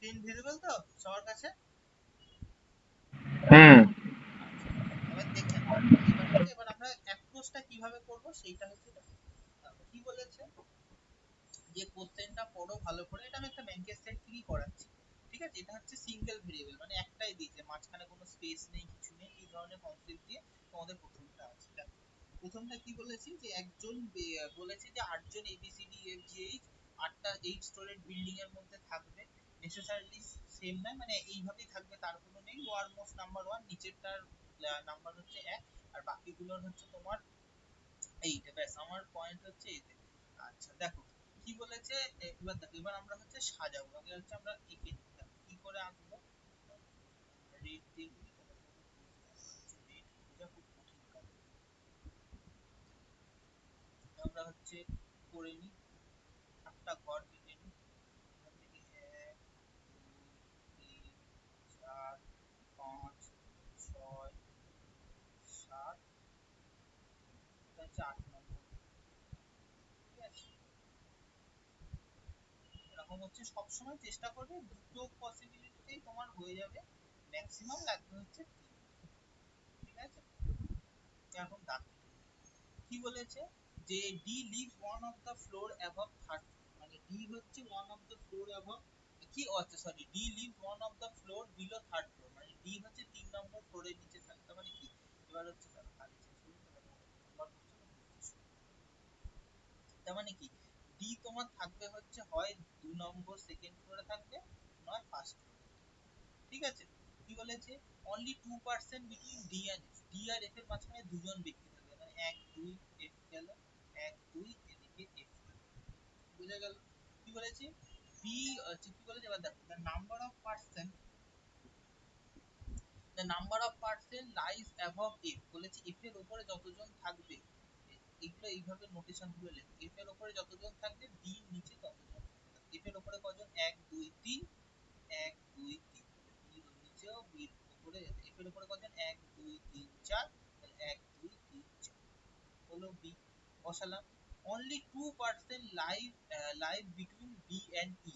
Screen visible তো সবার কাছে? হুম। এবার দেখে নাও। এবার আমরা অ্যাপ্রোচটা কিভাবে করব সেইটা হচ্ছে কি বলেছে যে কোশ্চেনটা পড়ো ভালো করে। এটা আমি একটা ব্যাংকের সেট থেকেই করাচ্ছি, ঠিক আছে? এটা হচ্ছে সিঙ্গেল ভেরিয়েবল, মানে একটাই দিয়েছে, মাঝখানে কোনো স্পেস নেই, কিছু নেই, এই ধরনের কনসেপ্ট দিয়ে তোমাদের প্রথমটা আছে। দেখো প্রথমটা কি বলেছি যে একজন বলেছে যে 8জন এবিসিডি এফ জি এইচ 8টা 8 স্টোরেড বিল্ডিং এর মধ্যে থাকবে। নেসেসারিলি সেম নয়, মানে এইভাবেই থাকবে তার কোনো নেই। লোয়ার মোস্ট নাম্বার 1, নিচেরটার নাম্বার হচ্ছে 1, আর বাকিগুলোর হচ্ছে তোমার 8। ব্যাস, আমার পয়েন্ট হচ্ছে এতে। আচ্ছা দেখো কি বলেছে। এবার দেখো, এবার আমরা হচ্ছে সাজাবো। আগে হচ্ছে আমরা এঁকে নিই। দেখো কি করে আঁকবো। রেড দিয়ে করি তাহলে রেড খোঁজা খুব কঠিন কাজ। আমরা হচ্ছে করে নিই, 8টা ঘর কেটে নিই। এখান থেকে 1 2 3 4 5 6 7, এটা হচ্ছে 8 নম্বর। ঠিক আছে, এরকম হচ্ছে সবসময় চেষ্টা করবে দুটো পসিবিলিটিতেই তোমার হয়ে যাবে, ম্যাক্সিমাম লাগবে হচ্ছে 3। ঠিক আছে, এখন দাগ কি বলেছে যে D leaves one of the floor above third, মানে ডি হচ্ছে one of the floor above কি, আচ্ছা sorry, D leaves one of the floor below third floor, মানে ডি হচ্ছে 3 নম্বর ফ্লোরের নিচে থাকে। তার মানে কি, এবার হচ্ছে তার মানে কি ডি তোমার থাকবে হচ্ছে হয় 2 নম্বর সেকেন্ড ফ্লোরে থাকবে, নয় ফার্স্ট ফ্লোরে। ঠিক আছে, কি বলেছে only 2% between D and F, D আর এফ এর মাঝখানে দুজন ব্যক্তি থাকবে, মানে 1 2 এফ গেল, 1 2 এদিকে এফ গেল। বুঝা গেল কি বলেছে। বি কি বলেছে, এবার দেখো the number of person, the number of person lies above F, বলেছে এফ এর উপরে যতজন থাকবে, এইগুলো এইভাবে নোটেশন গুলো লেখো, এফ এর উপরে যতজন থাকবে বি নিচে ততজন থাকবে। এফ এর উপরে কজন, 1 2 3, 1 2 3, বির নিচেও বির উপরে, এফ এর উপরে কজন, 1 2 3 4, তাহলে 1 2 3 4 হলো বি। বসালাম only 2% live between B and E,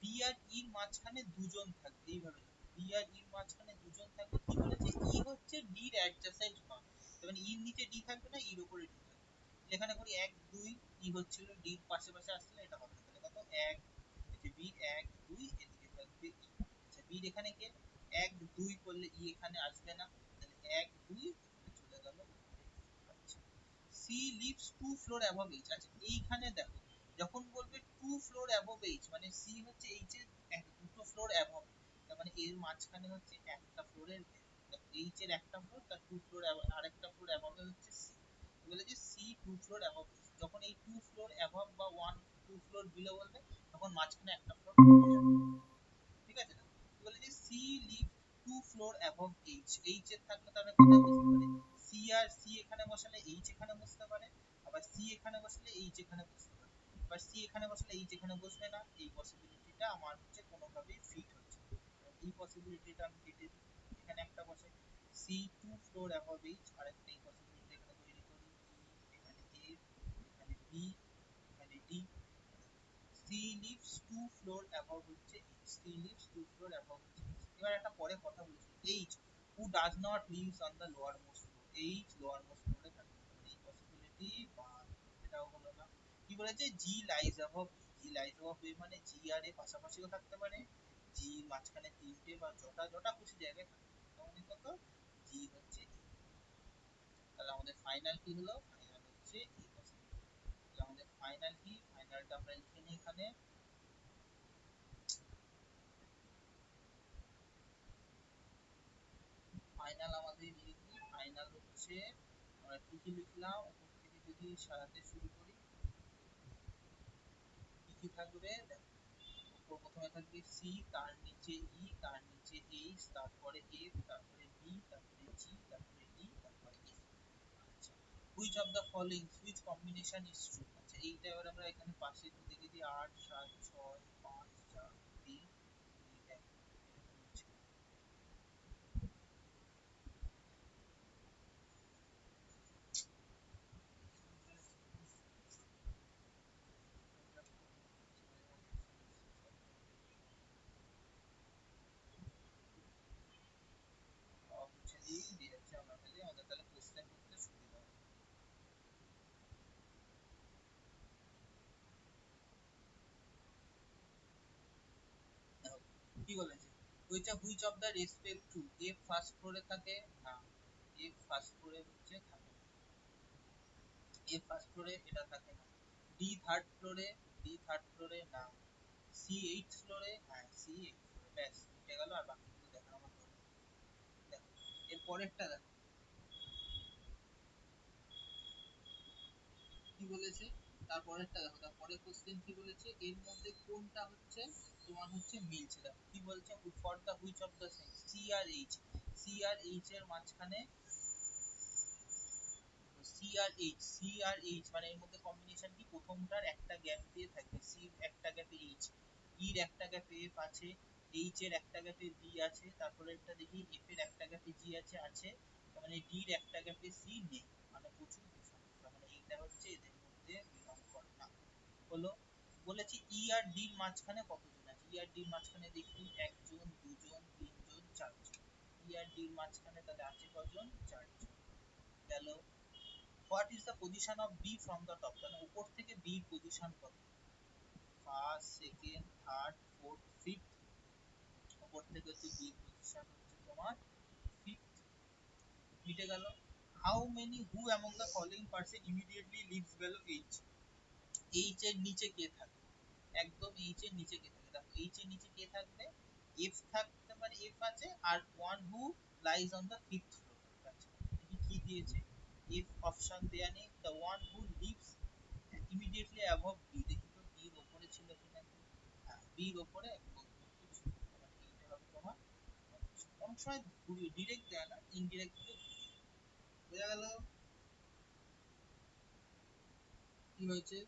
B আর ই এর মাঝখানে দুজন থাকবে, এইভাবে বি আর ই এর মাঝখানে দুজন থাকবে। কি বলেছে, ই হচ্ছে ডি এর অ্যাডজাসেন্ট নয়, মানে ই এর নিচে ডি থাকবে না, ই এর উপরে ডি থাকবে। এখানে করি 1 2, ই হচ্ছিল ডি এর পাশে পাশে আসলে এটা হবে না, তাহলে কত 1, এই বি 1 2, এদিকে থাকবে ই। আচ্ছা বি এখানে কে 1 2 করলে ই এখানে আসবে না, তাহলে 1 2 চলে গেল উপরে। আচ্ছা C leaves 2 floor above H. আচ্ছা এইখানে দেখো যখন বলবে 2 ফ্লোর অ্যাবভ এইচ, মানে সি হচ্ছে এইচ এর দুটো ফ্লোর অ্যাবভ, তার মানে এর মাঝখানে হচ্ছে একটা ফ্লোরের, এইচ এর একটা ফ্লোর, তার 2 ফ্লোর আরেকটা ফ্লোর অ্যাবভ হচ্ছে সি। বলে যে সি 2 ফ্লোর অ্যাবভ এইচ, যখন এই 2 ফ্লোর অ্যাবভ বা 2 ফ্লোর বিলো বলবে তখন মাঝখানে একটা ফ্লোর ঢুকে যাবে। ঠিক আছে, বলে যে C leave 2 floor above H, H এর থাকলে তাহলে কোথায় বসতে পারে, সি আর সি এখানে বসালে এইচ এখানে বসতে পারে, আবার সি এখানে বসলে এইচ এখানে বসতে পারে। এবার সি এখানে বসলে এইচ এখানে বসবে না, এই পসিবিলিটিটা আমার হচ্ছে কোনোভাবেই ফিট হচ্ছে না, এই পসিবিলিটিটা আমি কেটে দিই। এখানে একটা বসে সি 2 ফ্লোর অ্যাবভ এইচ, আর একটা এই পসিবিলিটি এখানে তৈরি করি, ই এখানে এফ, এখানে বি, এখানে D. C leaves 2 floor above হচ্ছে H, C leaves 2 floor above হচ্ছে এইচ। এবার একটা পরে কথা বলেছি, H who does not lives on the lower most floor, H lower most ফ্লোরে থাকে, মানে এই পসিবিলিটি বা এটাও হলো না। কি বলেছে জি লাইজ অ্যাবভ ই, জি লাইজ অ্যাবভ ই মানে জি আর এ পাশাপাশিও থাকতে পারে, জি মাঝখানে তিনটে বা যটা যটা খুশি জায়গায় থাকতে পারে, মানে কত জি হচ্ছে A। তাহলে আমাদের ফাইনাল কি হলো, ফাইনাল হচ্ছে এই পসিবিলিটি। তাহলে আমাদের ফাইনাল কি, ফাইনালটা আমরা লিখে নিই এখানে। ফাইনাল আমাদের লিখি, ফাইনাল হচ্ছে আমরা কি কি লিখলাম, উপর থেকে যদি সাজাতে শুরু করি কি কি থাকবে দেখো। উপর প্রথমে থাকবে সি, তার নিচে ই, তার নিচে এইচ, তারপরে এফ, তারপরে বি, তারপরে জি, তারপরে ডি, তারপরে এ। আচ্ছা which of the following, which combination is true. আচ্ছা এইটা এবার আমরা এখানে পাশে দেখে দিই 8 7 6 5 4 3 2 1 এরকম হচ্ছে। বলেছে ওইটা which of the respect to F first ফ্লোরে থাকে না, এফ ফার্স্ট ফ্লোরে হচ্ছে থাকে না, এফ ফার্স্ট ফ্লোরে এটা থাকে না, ডি থার্ড ফ্লোরে, ডি থার্ড ফ্লোরে না, সি এইট ফ্লোরে, হ্যাঁ সি এইট ফ্লোরে, ব্যাস মিটে গেল। আর বাকিগুলো দেখার আমার দরকার নেই। দেখো এর পরেরটা দেখো কি বলেছে, তারপরেরটা দেখো, তারপরে কোশ্চেন কি বলেছে, এর মধ্যে কোনটা হচ্ছে তোমার হচ্ছে মিলছে। দেখো কি বলছে, for the which of the same C আর এইচ, সি আর এইচ এর মাঝখানে, সি আর এইচ, সি আর এইচ মানে এর মধ্যে কম্বিনেশন কি, প্রথমটার একটা গ্যাপ দিয়ে থাকবে, সি একটা গ্যাপে এইচ, ইর একটা গ্যাপে এফ আছে, এইচ এর একটা গ্যাপে বি আছে, তারপরে একটা দেখি এফ এর একটা গ্যাপে জি আছে আছে, তার মানে ডি এর একটা গ্যাপে সি নেই, মানে প্রচুর ডিফারেন্স, তার মানে এইটা হচ্ছে এদের মধ্যে বিলং করে না। হলো, বলেছি ই আর ডির মাঝখানে কতজন আছে, ই আর ডির মাঝখানে দেখি একজন, দুজন, তিনজন, চারজন, ই আর ডির মাঝখানে তাহলে আছে কজন, চারজন। গেল। What is the position of B from the top, মানে উপর থেকে বি পজিশন কত, first, second, third, fourth, fifth, উপর থেকে হচ্ছে বি পজিশন হচ্ছে তোমার ফিফথ, মিটে গেল। How many who among the following person immediately lives below H, H এর নিচে কে থাকে, একদম এইচ এর নিচে কে থাকে, দেখো এইচ এর নিচে কে থাকবে, এফ থাকতে পারে, এফ আছে, আর one who lies on the fifth floor. আচ্ছা দেখি কি দিয়েছে, এফ অপশন দেয়া নেই, the one who lives immediately above B, দেখি তো বি এর উপরে ছিল কিনা, হ্যাঁ বি এর উপরে একদম ছিল, মানে এইটা হবে তোমার। অনেক সময় ডিরেক্ট দেয় না, ইনডিরেক্ট ভাবে বোঝা গেল কি হয়েছে,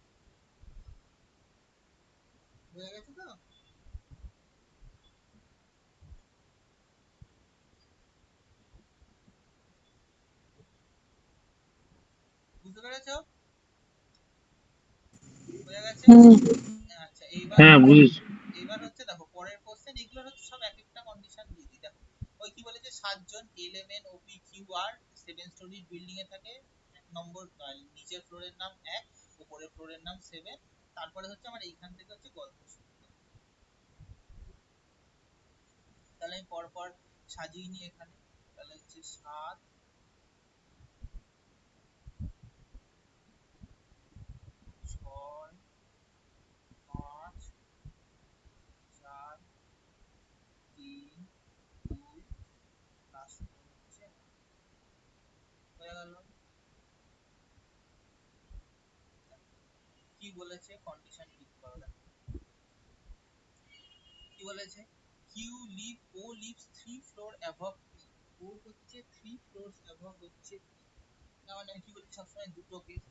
বোঝা গেছে তো, বুঝতে পেরেছো, বোঝা গেছে। আচ্ছা এইবার হ্যাঁ বুঝেছি। এবার হচ্ছে দেখো পরের কোশ্চেন, এগুলো হচ্ছে সব এক একটা কন্ডিশন দিয়ে দিই। দেখো ওই কি বলেছে, সাতজন এল এম এন ওপি Q R seven story building এ থাকে, এক নম্বর নিচের ফ্লোরের নাম এক, উপরের ফ্লোরের নাম সেভেন, তারপরে হচ্ছে আমার এইখান থেকে হচ্ছে গল্প শুরু। তাহলে আমি পরপর সাজিয়ে নিই এখানে, তাহলে হচ্ছে সাত, ছয়, পাঁচ, চার, তিন, দুই, লাস্ট হচ্ছে হয়ে গেল। কি বলেছে কন্ডিশন ঠিক করো, দেখো কি বলেছে, Q live O lives three floor above P, O হচ্ছে থ্রি ফ্লোরস অ্যাবভ হচ্ছে পি, না মানে আমি কি বলছি সবসময় দুটো কেস,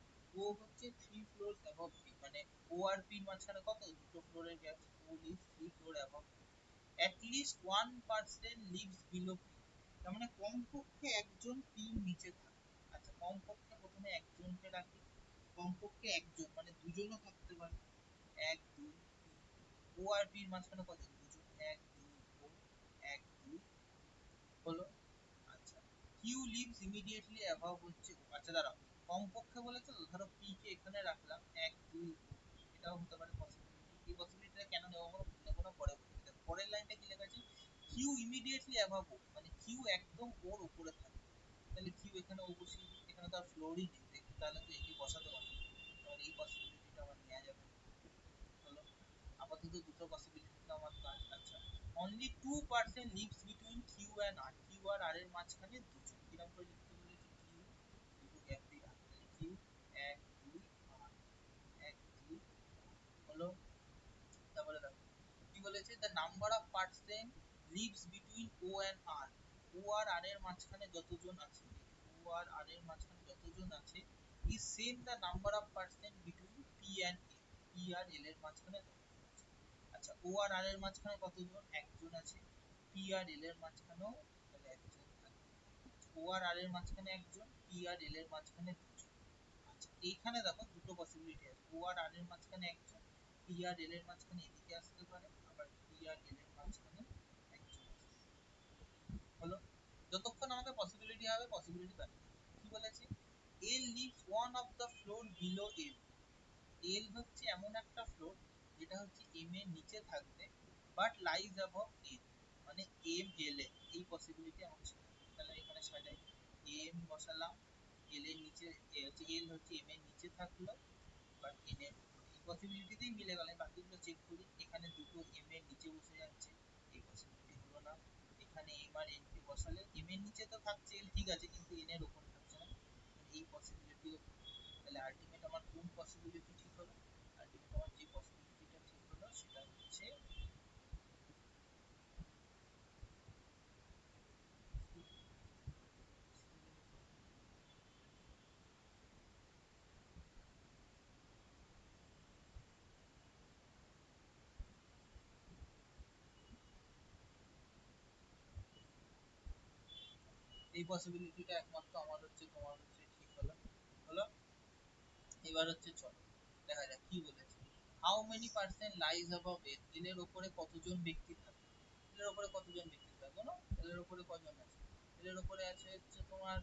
ও হচ্ছে থ্রি ফ্লোরস অ্যাবভ পি, মানে ও আর পি মাঝখানে কত, দুটো ফ্লোরের gap, O lives three floor above, at least one person lives below P, তার মানে কমপক্ষে একজন পি নিচে থাকে। আচ্ছা কমপক্ষে প্রথমে একজনকে রাখি, কমপক্ষে একজন মানে দুজনও থাকতে পারে, এক দুই তিন, ও আর পির মাঝখানে কজন, দুজন, এক দুই ও, এক দুই, হলো। আচ্ছা কিউ লিভস ইমিডিয়েটলি অ্যাভাব হচ্ছে ও, আচ্ছা দাঁড়াও, কমপক্ষে বলেছে তো, ধরো পি কে এখানে রাখলাম, এক দুই ও, এটাও হতে পারে পসিবিলিটি, এই পসিবিলিটিটা কেন নেব বলো, নেব না পরে বলছি। দেখো পরের লাইনটা কি লেখা আছে, কিউ ইমিডিয়েটলি অ্যাভাব ও, মানে কিউ একদম ওর উপরে থাকে, তাহলে কিউ এখানে ও বসিয়ে দিই, এখানে তো আর ফ্লোরই নেই, তাহলে তো একে বসাতে পারবো না, তাহলে এই পসিবিলিটিটা আমার নেওয়া যাবে না। হলো, আপাতত দুটো পসিবিলিটি আমার কাজ। আচ্ছা only two percent lives between Q and R, Q আর আর এর মাঝখানে দুজন, কিরকম করে লিখতে বলেছে, কিউ দুটো গ্যাপ দিয়ে আর, তাহলে কিউ এক দুই আর, এক দুই হলো। তারপরে দেখো কি বলেছে, the number of percent lives between O and R, O আর আর এর মাঝখানে যতজন আছে, ও আর আর এর মাঝখানে যতজন আছে is same the number of percent between P and L, P আর এল এর মাঝখানে যতজন আছে। আচ্ছা ও আর আর এর মাঝখানে কতজন, একজন আছে, পি আর এল এর মাঝখানেও তাহলে একজন থাকবে, ও আর আর এর মাঝখানে একজন, পি আর এল এর মাঝখানে দুজন। আচ্ছা এইখানে দেখো দুটো পসিবিলিটি আছে, ও আর আর এর মাঝখানে একজন, পি আর এল এর মাঝখানে এদিকে আসতে পারে, আবার পি আর এল এর মাঝখানে একজন আসতে পারে। হলো, যতক্ষণ আমাকে পসিবিলিটি হবে পসিবিলিটি বাড়বে। কি বলেছে, L lives one of the floor below M, L হচ্ছে এমন একটা ফ্লোর যেটা হচ্ছে এম এর নিচে থাকবে, বাট লাইজ অ্যাবভ এন, মানে এম এল এ, এই পসিবিলিটি আমার ছিল। তাহলে এখানে সাজাই, এম বসালাম, এল এর নিচে এল হচ্ছে এম এর নিচে থাকলো, বাট এন এর এই পসিবিলিটিতেই মিলে গেল। বাকিগুলো চেক করি, এখানে দুটো এম এর নিচে বসে যাচ্ছে, এই পসিবিলিটি হলো না। এখানে এম আর এন কে বসালে এম এর নিচে তো থাকছে এল, ঠিক আছে, কিন্তু এন এর উপরে থাকছে না, এই পসিবিলিটিও। তাহলে আলটিমেট আমার কোন পসিবিলিটি ঠিক হলো? আলটিমেট আমার যে পসিবিলিটিটা ঠিক হলো সেটা হচ্ছে এই পসিবিলিটিটা একমাত্র আমার হচ্ছে, তোমার হচ্ছে ঠিক হলো। হলো, এবার হচ্ছে চলো দেখা যাক কি বলেছে। How many percent lies above L, এলের উপরে কতজন ব্যক্তি থাকে? এলের উপরে কতজন ব্যক্তি থাকে বলো? এলের উপরে কজন আছে? এলের উপরে আছে হচ্ছে তোমার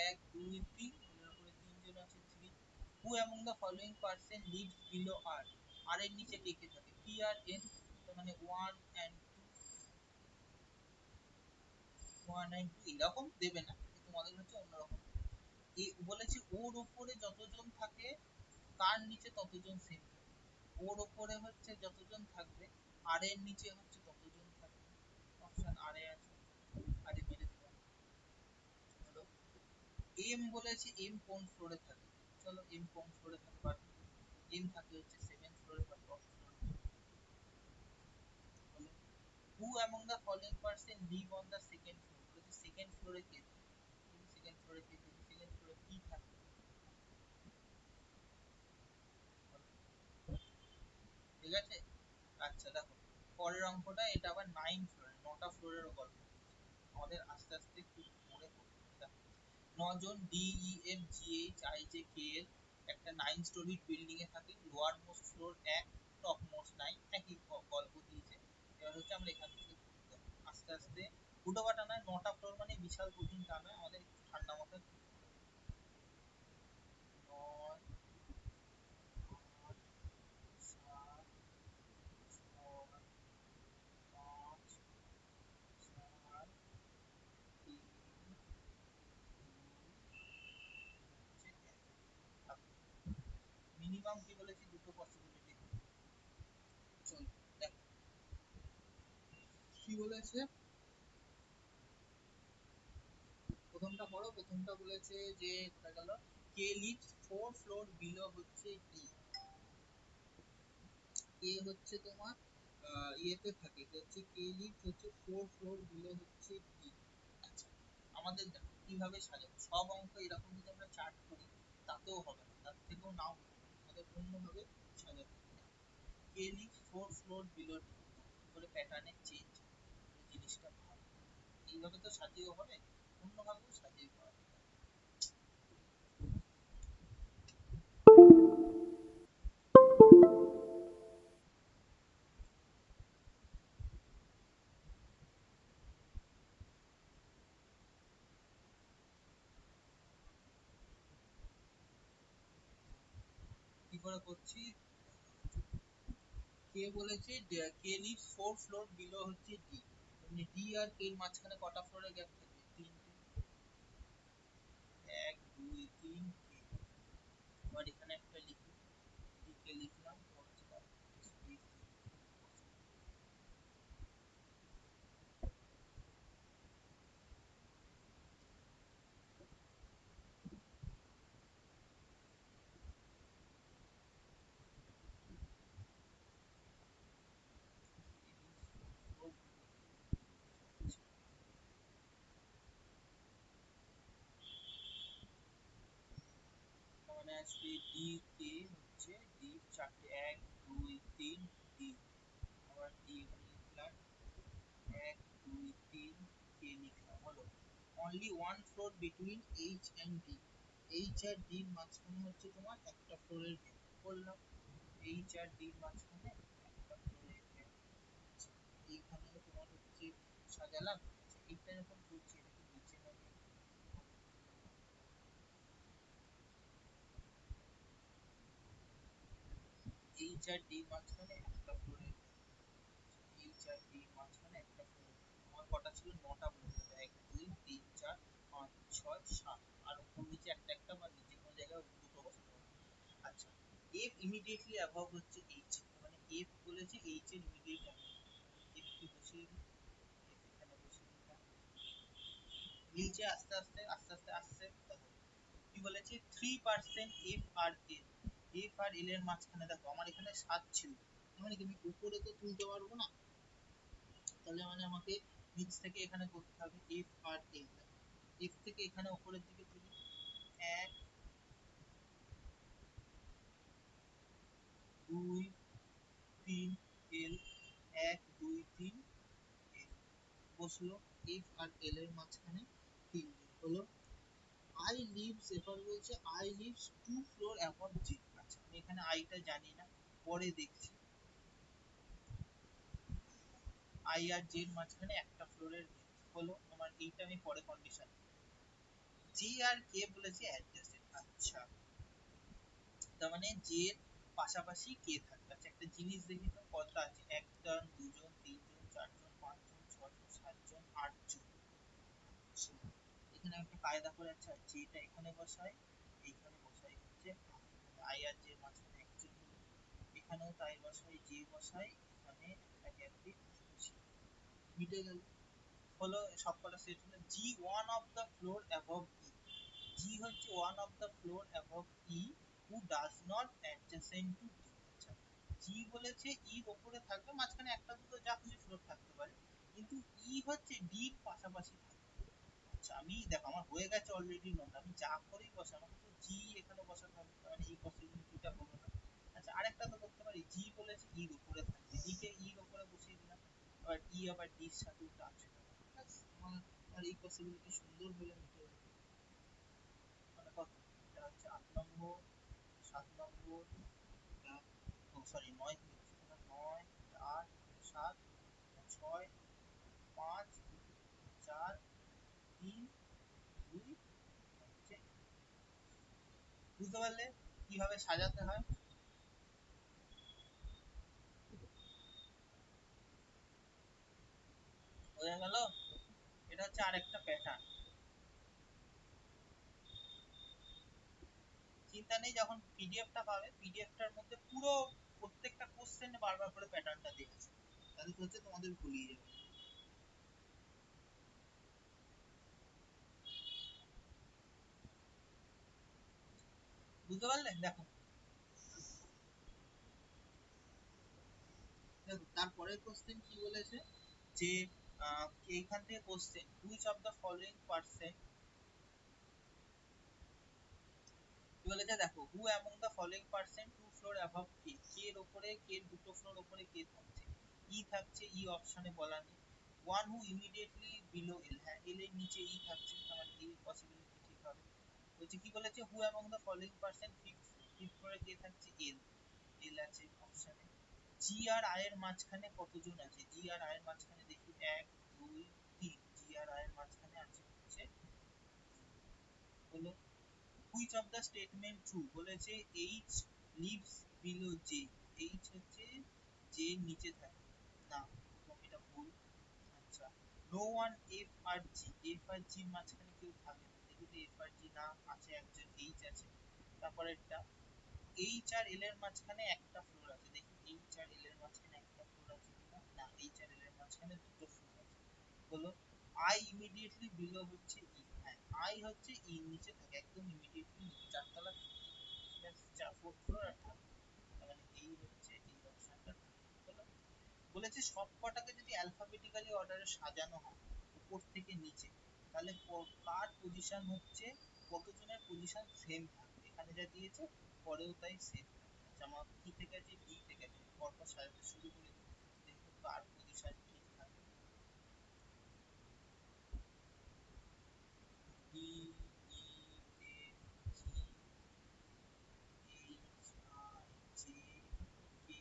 1 2 3, এলের উপরে তিনজন আছে 3। Who among the following person lives below R, R এর নিচে কে কে থাকে? পি আর এন, মানে 1 and 1 and 2 এরকম দেবে না, তোমাদের হচ্ছে অন্যরকম। এই বলেছে ওর উপরে যতজন থাকে তার নিচে ততজন সেম থাকে। ওর উপরে হচ্ছে যতজন থাকবে আর এর নিচে হচ্ছে ততজন থাকবে। অপশন আর এ আছে, আর এ মেরে দিলাম। হলো, এম বলেছে এম কোন ফ্লোরে থাকে? চলো এম কোন ফ্লোরে থাকে বার করি। এম থাকে হচ্ছে 7th ফ্লোরে বা টপ ফ্লোরে। হলো, who among the following person live on the second floor, বলেছে সেকেন্ড ফ্লোরে কে থাকে? সেকেন্ড ফ্লোরে কে থাকে? সেকেন্ড ফ্লোরে পি থাকে। ঠিক আছে, আচ্ছা দেখো পরের অঙ্কটা, এটা আবার 9 ফ্লোরে, 9টা ফ্লোরের গল্প। আমাদের আস্তে আস্তে একটু মনে করতে হবে। দেখো, 9 জন D E F G H I J K L একটা 9 স্টোরি বিল্ডিং এ থাকে। Lower most floor 1, top most 9, একই গল্প দিয়েছে। এবার হচ্ছে আমরা এখান থেকে দেখো, আস্তে আস্তে হুটোপাটা নয়, 9টা ফ্লোর মানে বিশাল কঠিন তা নয়, আমাদের একটু ঠান্ডা মাথায় করতে হবে। 9 8 7 6 5 4 3 মিনিমাম কি বলেছি? দুটো পসিবিলিটি। চল দেখ কি বলেছে, প্রথমটা পড়ো। প্রথমটা বলেছে যে কোথায় গেল, কে লিভস 4 ফ্লোর বিলো হচ্ছে ডি। কে হচ্ছে তোমার ইয়েতে থাকে, হচ্ছে কে লিভস হচ্ছে 4 ফ্লোর বিলো হচ্ছে ডি। আচ্ছা, আমাদের দেখো কিভাবে সাজাবো, সব অঙ্ক এরকম যদি আমরা চার্ট করি তাতেও হবে না, তার থেকেও নাও হতে পারে, আমাদের অন্যভাবে সাজাতে হবে। কে লিভস 4 ফ্লোর বিলো ডি, করে প্যাটার্নে চেঞ্জ জিনিসটা ভালো, এইভাবে তো সাজিয়েও হবে, অন্যভাবেও সাজিয়ে করা যায়। কি করে করছি, কে বলেছে কে লিভস 4 ফ্লোর বিলো হচ্ছে ডি, মানে ডি আর কে এর মাঝখানে কটা ফ্লোরের গ্যাপ থাকবে? তিনটে। 1 2 3 কে। আবার এখানে একটা লিখি, কে লিখলাম, তোমার হচ্ছে তার স্পেস মানে আসবে ডি কে হচ্ছে ডি চারটে 1 2 3 ডি। আবার ডি এখানে লিখলাম 1 2 3 কে লিখলাম। হলো, only one floor between H and D, H আর ডি এর মাঝখানে হচ্ছে তোমার একটা ফ্লোরের গ্যাপ বললাম, এইচ আর ডি এর মাঝখানে একটা ফ্লোরের গ্যাপ। এইখানে তোমার হচ্ছে সাজালাম। আচ্ছা, এইটা যখন করছি এটা কি নিচে নামিয়ে এইচ আর ডি মাঝখানে একটা ফ্লোরের গ্যাপ, আর ডি মাঝখানে একটা ফ্লোর। আমার কটা ছিল, 9টা বলতে হবে, 1 2 3 4 5 6 7, আর উপর নিচে একটা একটা বা নিচে কোনো জায়গায় দুটো বসাতে হবে। আচ্ছা, এফ ইমিডিয়েটলি অ্যাভাব হচ্ছে এইচ, মানে এফ বলেছে এইচ এর ইমিডিয়েট অ্যাভাব, এফ কে বসিয়ে দিই, এফ এখানে বসিয়ে দিলাম, নিচে আস্তে আস্তে আস্তে আস্তে আসছে, দেখো কি বলেছে 3% এফ আর এল, এফ আর এল এর মাঝখানে দেখো আমার এখানে 7 ছিল, মানে কি আমি উপরে তো তুলতে পারবো না, তাহলে মানে আমাকে নিচ থেকে এখানে করতে হবে এফ আর এল, এফ থেকে এখানে উপরের দিকে তুলি, 1 2 3 এল, 1 2 3 এল বসলো, এফ আর এল এর মাঝখানে 3 হলো। আই লিভস, এবার বলছে আই লিভস 2 ফ্লোর অ্যাবভ জি। আচ্ছা আমি এখানে আইটা জানি না, পরে দেখছি। আই আর জে এর মাঝখানে একটা ফ্লোরের হলো আমার, এইটা আমি পরে কন্ডিশন। জি আর কে বলেছে অ্যাডজাসেন্ট, আচ্ছা তার মানে জে এর পাশাপাশি কে থাকবে। আচ্ছা একটা জিনিস দেখি তো কত আছে, একজন দুজন তিনজন চারজন পাঁচজন ছজন সাতজন আটজন। আচ্ছা এখানে একটা কায়দা করে, আচ্ছা যেটা এখানে বসাই, এইখানে বসাই হচ্ছে আই আর জে এর মাঝখানে একজন হলো, এখানেও তাই বসাই, জে বসাই, এখানে একটা গ্যাপ দিই, মিটে গেল, হলো সবকটা সেট হলো। G one of the floor above E, G হচ্ছে one of the floor above E who does not adjacent to D. আচ্ছা জি বলেছে ই এর উপরে থাকবে, মাঝখানে একটা দুটো যা খুশি ফ্লোর থাকতে পারে, কিন্তু ই হচ্ছে ডি এর পাশাপাশি থাকবে। আচ্ছা আমি দেখো আমার হয়ে গেছে অলরেডি নোট, আমি যা করেই বসাবো তো জি এখানে বসাতে হবে, মানে এই পসিবিলিটিটা হলো না। আচ্ছা আরেকটা তো করতে পারি, জি বলেছে ই এর উপরে থাকবে, ই কে ই এর উপরে বসিয়ে দিলাম, আবার ই আবার ডি এর সাথে টাচ হবে, ব্যাস আমার আর এই পসিবিলিটি সুন্দর হলে মিটে গেল। মানে কত, এটা হচ্ছে 8 নম্বর, 7 নম্বর, ও সরি 9 হচ্ছে, 9 8 7 6 5 4 3 2 হচ্ছে। বুঝতে পারলে কিভাবে সাজাতে হয়? বোঝা গেল? এটা হচ্ছে আরেকটা প্যাটার্ন। চিন্তা নেই, যখন পিডিএফটা পাবে পিডিএফটার মধ্যে পুরো প্রত্যেকটা কোশ্চেনে বারবার করে প্যাটার্নটা দেওয়া আছে, তাহলে কি হচ্ছে তোমাদের ভুলিয়ে যাবে। বুঝতে পারলে? দেখো দেখো তারপরের কোশ্চেন কি বলেছে, যে এইখান থেকে question which of the following person, কি বলেছে দেখো, who among the following person two floor above K, K এর উপরে, কে এর দুটো ফ্লোর উপরে কে থাকছে, ই থাকছে, ই অপশনে বলা নেই। ওয়ান হু ইমিডিয়েটলি বিলো এল, হ্যাঁ এল এর নিচে ই থাকছে, আমার এই পসিবিলিটি ঠিক হবে। বলছে কি বলেছে, হু among the following person fifth, fifth ফ্লোরে কে থাকছে, এল, এল আছে অপশনে। জি আর আই এর মাঝখানে কতজন আছে, জি আর আই এর মাঝখানে দেখি 1 2 3, জি আর আই এর মাঝখানে আছে হচ্ছে হলো। Which of the statement true, বলেছে H lives below J, H হচ্ছে জে নিচে থাকে, না প্রথম এটা ভুল। আচ্ছা নো ওয়ান এফ আর জি, এফ আর জি মাঝখানে কেউ থাকে না, দেখি তো এফ আর জি না আছে, একজন এইচ আছে। তারপরেরটা এইচ আর এল এর মাঝখানে একটা ফ্লোর আছে, দেখি এইচ আর এল এর মাঝখানে একটা ফ্লোর আছে কিনা, না এইচ আর এল এর মাঝখানে দুটো ফ্লোর আছে। হলো আই ইমিডিয়েটলি বিলো হচ্ছে ই, হ্যাঁ আই হচ্ছে ই নিচে থাকে, একদম ইমিডিয়েটলি নিচে, চারতলা ফোর্থ ফ্লোর আর থার্ড, মানে এই হচ্ছে এই অপশনটা। হলো বলেছে সব কটাকে যদি অ্যালফাবেটিক্যালি অর্ডারে সাজানো হয় উপর থেকে নিচে, তাহলে কার পজিশন হচ্ছে, কতজনের পজিশন সেম থাকবে, এখানে যা দিয়েছে পরেও তাই সেম থাকবে। আচ্ছা আমার কি থেকে আছে, ডি থেকে আছে, পরপর সাজাতে শুরু করে দিই, দেখবো কার পজিশন ঠিক থাকে। D, E, F, G, H, I, J, K,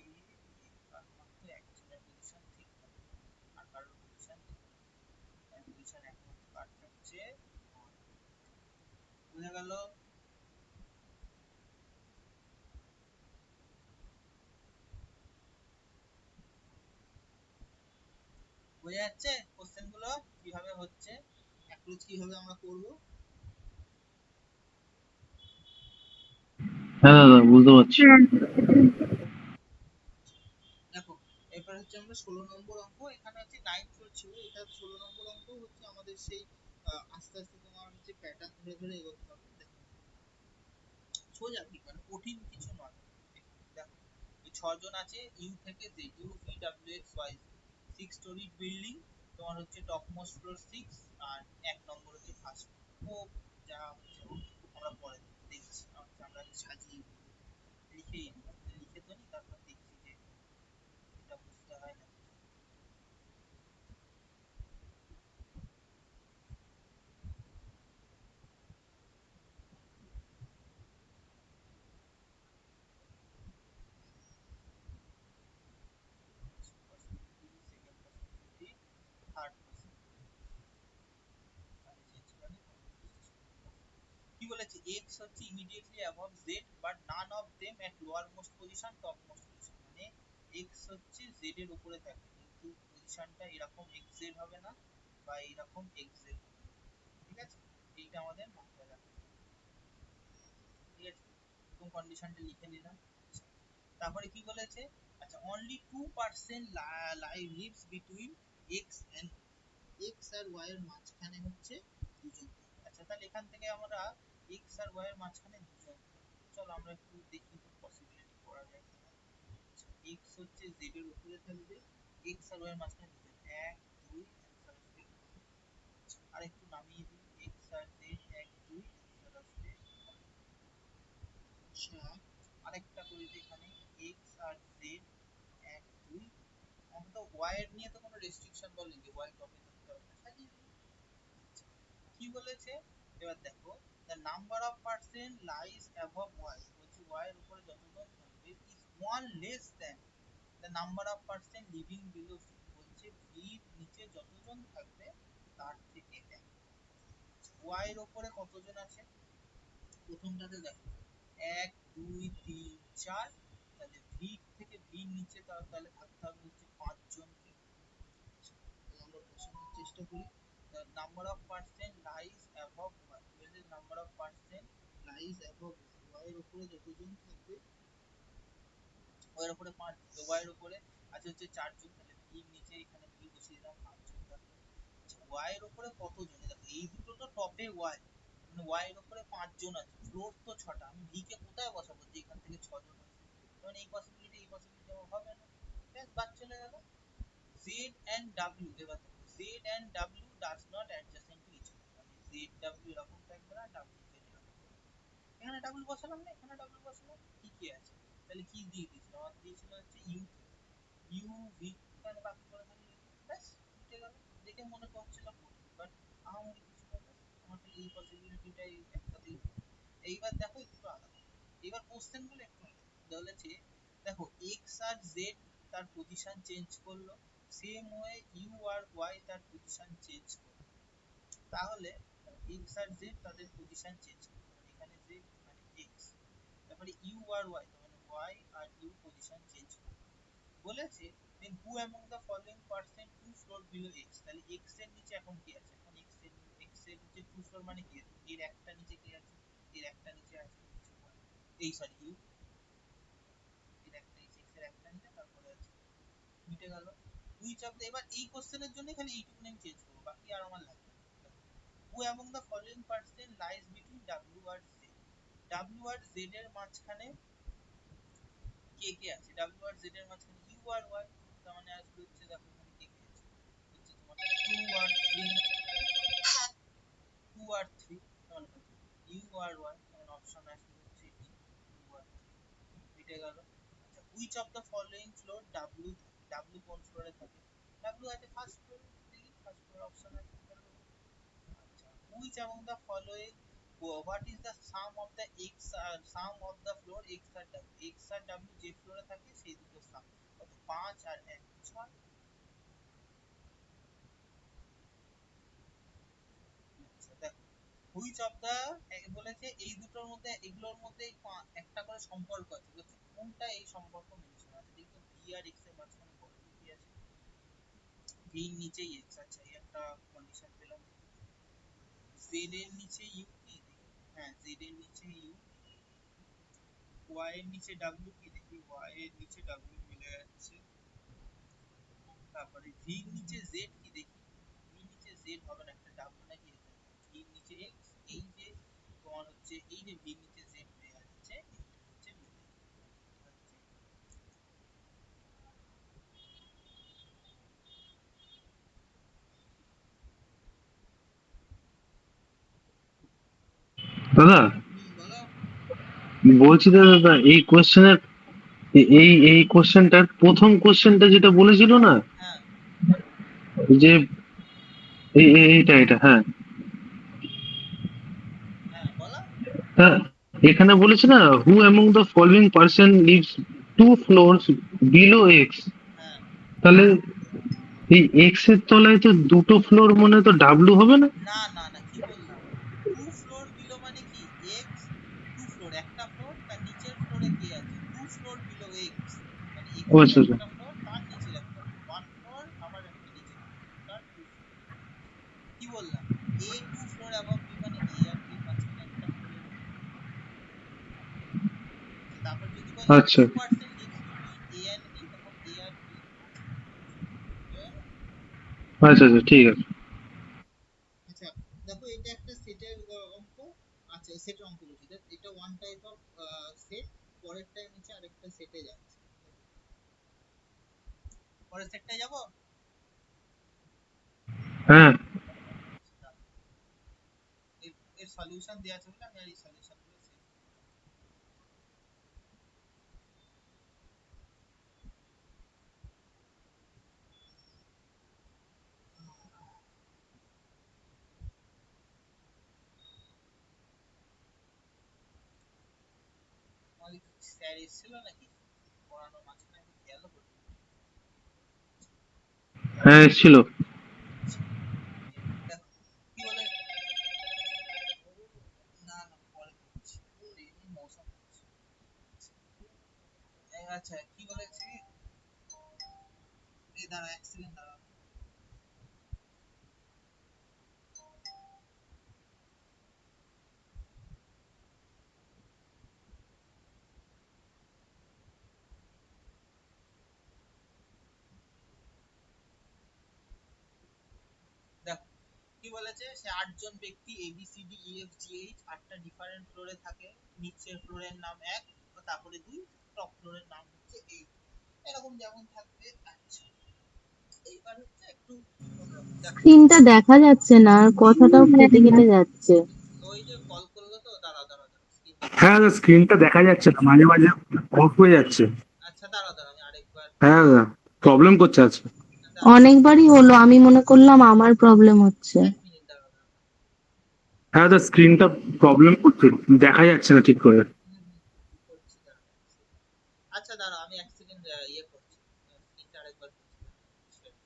F, আর মাত্র একজনের পজিশন ঠিক থাকে, আর কারোর পজিশন ঠিক থাকে, পজিশন একমাত্র কার থাকছে, বোঝা গেল? বোঝা যাচ্ছে কোশ্চেন গুলো কিভাবে হচ্ছে, অ্যাপ্রোচ কিভাবে আমরা করব। হ্যাঁ দাদা বুঝতে পারছি। দেখো এরপর হচ্ছে আমরা 16 নম্বর অঙ্ক, এখানে হচ্ছে 9 ফ্লোর ছিল, এটা 16 নম্বর অঙ্ক হচ্ছে আমাদের সেই আস্তে আস্তে তোমার হচ্ছে প্যাটার্ন ধরে ধরে এগোতে হবে। দেখো সোজা কি মানে কঠিন কিছু নয়। দেখো এই ছজন আছে ইউ থেকে Z, U V W X Y, 6 storey building, তোমার হচ্ছে টপ মোস্ট ফ্লোর 6 আর এক নম্বর হচ্ছে ফার্স্ট। ও যা হচ্ছে আমরা পরে দেখছি, আমরা সাজিয়ে লিখেই লিখে তো নি, তারপর দেখছি যে এটা বুঝতে হয় না। Possibility, second possibility, third possibility, তাহলে চেঞ্জ করে কি বলেছে, x হচ্ছে immediately above z but none of them at lower most position top most position, মানে x হচ্ছে z এর উপরে থাকে কিন্তু পজিশনটা এরকম xz হবে না বা এরকম xz হবে, ঠিক আছে, এইটা আমাদের মাথায় রাখতে হবে, ঠিক আছে। এরকম কন্ডিশনটা লিখে নিলাম। তারপরে কি বলেছে, আচ্ছা only 2% lives between x and x আর y এর মাঝখানে হচ্ছে দুজন, আচ্ছা তাহলে এখান থেকে আমরা x আর y এর মাঝখানে দুজন, চলো আমরা একটু দেখি তো পসিবিলিটি করা যায় কিনা। আচ্ছা, x হচ্ছে z এর উপরে থাকবে, x আর y এর মাঝখানে দুজন, 1 2 অ্যানসার আসবে। আর একটু নামিয়ে দিই, x আর z 1 2 অ্যানসার আসবে। আচ্ছা আরেকটা করে দিই এখানে, x আর z 1 2, অন্তত y এর নিয়ে তো কোনো রেস্ট্রিকশন বলেনি যে y টপে থাকতে হবে না, সাজিয়ে দিই। কি বলেছে, এবার দেখো the number of percent lies above y, বলছে y এর উপরে যতজন থাকবে is one less than the number of percent living below c, বলছে v এর নিচে যতজন থাকবে তার থেকে এক। y এর উপরে কতজন আছে, প্রথমটাতে দেখো 1 2 3 4, তাহলে v থেকে v নিচে তাহলে থাকতে হবে হচ্ছে 5 জন। তাহলে আমরা বসানোর চেষ্টা করি, the number of percent lies above y, where the number of percent lies above y, y এর উপরে যতজন থাকবে, y এর উপরে 5, তো y এর উপরে আছে হচ্ছে 4 জন, তাহলে v এর নিচে এখানে v বসিয়ে দিলাম 5 জন থাকবে। আচ্ছা y এর উপরে কতজন, দেখো এই দুটো তো টপে y, মানে y এর উপরে 5 জন আছে, ফ্লোর তো 6টা, আমি v কে কোথায় বসাবো যে এখান থেকে 6 জন আছে, মানে এই পসিবিলিটি আমার হবে না, ব্যাস বাদ চলে গেল। Z and W, এবার দেখো Z and W does not adjacent to each other, মানে Z W এরকম থাকবে না, W Z এরকম থাকবে, এখানে W বসালাম না, এখানে W বসালাম, কি কি আছে, তাহলে কি দিয়ে দিয়েছিল, আমার দিয়েছিল হচ্ছে U V, এখানে বাকি করে খালি ব্যাস মিটে গেল। দেখে মনে করছিল কঠিন, বাট আহামরি কিছু না, ব্যাস আমার খালি এই পসিবিলিটিটাই একটাতেই। এইবার দেখো একটু আলাদা, এবার কোশ্চেন গুলো একটু আলাদা বলেছে, দেখো x আর z তার পজিশন চেঞ্জ করলো, সেম ওয়ে ইউ আর ওয়াই তার পজিশন চেঞ্জ করলো, তাহলে x আর z তাদের পজিশন চেঞ্জ করলো, মানে এখানে z মানে x, তারপরে ইউ আর ওয়াই মানে y আর ইউ পজিশন চেঞ্জ করলো, বলেছে then who among the following person two floor below x, তাহলে x এর নিচে এখন কি আছে, এখন x এর নিচে টু ফ্লোর মানে কি আছে, এর একটা নিচে কি আছে, এর একটা নিচে আছে হচ্ছে y, এই সরি ইউ, এর একটা নিচে x এর একটা নিচে তারপরে আছে, মিটে গেল। হুইচ অফ দ্য, এবার এই কোশ্চেনের জন্য খালি এইটুকুনি আমি চেঞ্জ করব, বাকি আর আমার লাগবে না। হু among the following person lies between w R z, w R z এর মাঝখানে কে কে আছে, w আর z এর মাঝখানে u আর y, তার মানে আসবে হচ্ছে দেখো এখানে কে কে আছে, হচ্ছে তোমার 2 আর 3, 2 আর 3, তার মানে u আর y, তার অপশন আসবে হচ্ছে ডি 2 আর 3, মিটে গেল। আচ্ছা which of the following floor w থাকে, w কোন ফ্লোরে থাকে, w আছে ফার্স্ট ফ্লোরে, দেখি ফার্স্ট ফ্লোর অপশন আছে, আচ্ছা which among the following, what is the sum of the x sum of the floor x আর w, x আর w যে ফ্লোরে থাকে সেই দুটো সাম কত, 5 আর 1 6। আচ্ছা দেখো হুইচ অফ দা, বলেছে এই দুটোর মধ্যে এগুলোর মধ্যে একটা করে সম্পর্ক আছে, বলছে কোনটা এই সম্পর্ক মেনশন আছে, দেখো ভি আর এক্স এর মাঝখানে বড় কি আছে, ভি এর নিচে এক্স, আচ্ছা এই একটা কন্ডিশন পেলাম। জেড এর নিচে ইউ কি দেখি, হ্যাঁ জেড এর নিচে ইউ, ওয়াই এর নিচে ডাব্লিউ কি দেখি, ওয়াই এর নিচে ডাব্লিউ মিলে যাচ্ছে। তারপরে ভি এর নিচে জেড কি দেখি, ভি এর নিচে জেড হবে না, একটা ডাব্লিউ নাকি এখানে, ভি এর নিচে এক্স, এই যে তোমার হচ্ছে এই যে ভি এর নিচে জেড হয়ে যাচ্ছে, এটা হচ্ছে মিলে যাচ্ছে। দাদা, বলো। বলছি তো দাদা, এই কোশ্চেনের এই কোশ্চেনটার প্রথম কোশ্চেনটা যেটা বলেছিল না, হ্যাঁ যে এইটা এটা, হ্যাঁ হ্যাঁ বলো। হ্যাঁ, এখানে বলেছে না, who among the following person lives two floors below X. হ্যাঁ তাহলে এই এক্স এর তলায় তো দুটো ফ্লোর, মনে হয় তো ডাব্লু হবে না? না না না, কি বললাম, টু ফ্লোর বিলো মানে কি, এক্স টু ফ্লোর, একটা ফ্লোর, তার নিচের ফ্লোরে কে আছে, টু ফ্লোর বিলো এক্স, মানে ও এক্স এর আচ্ছা আচ্ছা একটা ফ্লোর, তার নিচের একটা ফ্লোর, ওয়ান ফ্লোর আবার একটা নিচের ফ্লোর, তার টু ফ্লোর। কি বললাম, A two floor above B মানে এ আর বি মাঝখানে একটা ফ্লোরের উপর। তারপর যদি বলে আচ্ছা two percent lives between A and B, তখন এ আর বি মাঝখানে একটা ফ্লোর। আচ্ছা আচ্ছা, ঠিক আছে। আচ্ছা দেখো, এটা একটা সেটের অঙ্ক, আচ্ছা সেটের অঙ্ক বলছি, এটা ওয়ান টাইপ অফ সেট। পরের টাইম হচ্ছে আরেকটা সেটে যাচ্ছে, পরের সেটটায় যাব। হ্যাঁ এর এর সলিউশন দেওয়া আছে বলে আমি আর এই সলিউশন গুলো সেভ করলাম। আমাদের স্যার এসেছিল নাকি পড়ানো মাঝখানে, আমি খেয়ালও করিনি। হ্যাঁ, এসেছিল। দেখো কি বলে, না না পরে করছি, ওরে এই মৌসুম করছি। আচ্ছা কি বলেছি, এই দাঁড়া এক সেকেন্ড দাঁড়া। দেখো কি বলেছে, সে আটজন ব্যক্তি A B C D E F G H আটটা ডিফারেন্ট ফ্লোরে থাকে, নিচের ফ্লোরের নাম এক, তারপরে দুই, টপ ফ্লোরের নাম হচ্ছে এইট, এরকম যেমন থাকবে। আচ্ছা এইবার হচ্ছে একটু অন্যরকম, দেখো স্ক্রিনটা দেখা যাচ্ছে না, আর কথাটাও কেটে কেটে যাচ্ছে। ওই যে কল করলো তো, দাঁড়া দাঁড়া দাঁড়া, স্ক্রিন দেখা হ্যাঁ দাদা, স্ক্রিনটা দেখা যাচ্ছে না, মাঝে মাঝে অফ হয়ে যাচ্ছে। আচ্ছা দাঁড়া দাঁড়া, আমি আরেকবার হ্যাঁ দাদা, প্রবলেম করছে আজকে। দাঁড়া, অনেকবারই হলো, আমি মনে করলাম আমার প্রবলেম হচ্ছে। এক মিনিট দাঁড়া দাঁড়া। হ্যাঁ দাদা, স্ক্রিনটা প্রবলেম করছে, দেখা যাচ্ছে না ঠিক করে। হুম, করছি দাঁড়া এক সেকেন্ড। আচ্ছা দাঁড়া আমি এক সেকেন্ড ইয়ে করছি, স্ক্রিনটা আরেকবার করছি দাঁড়া।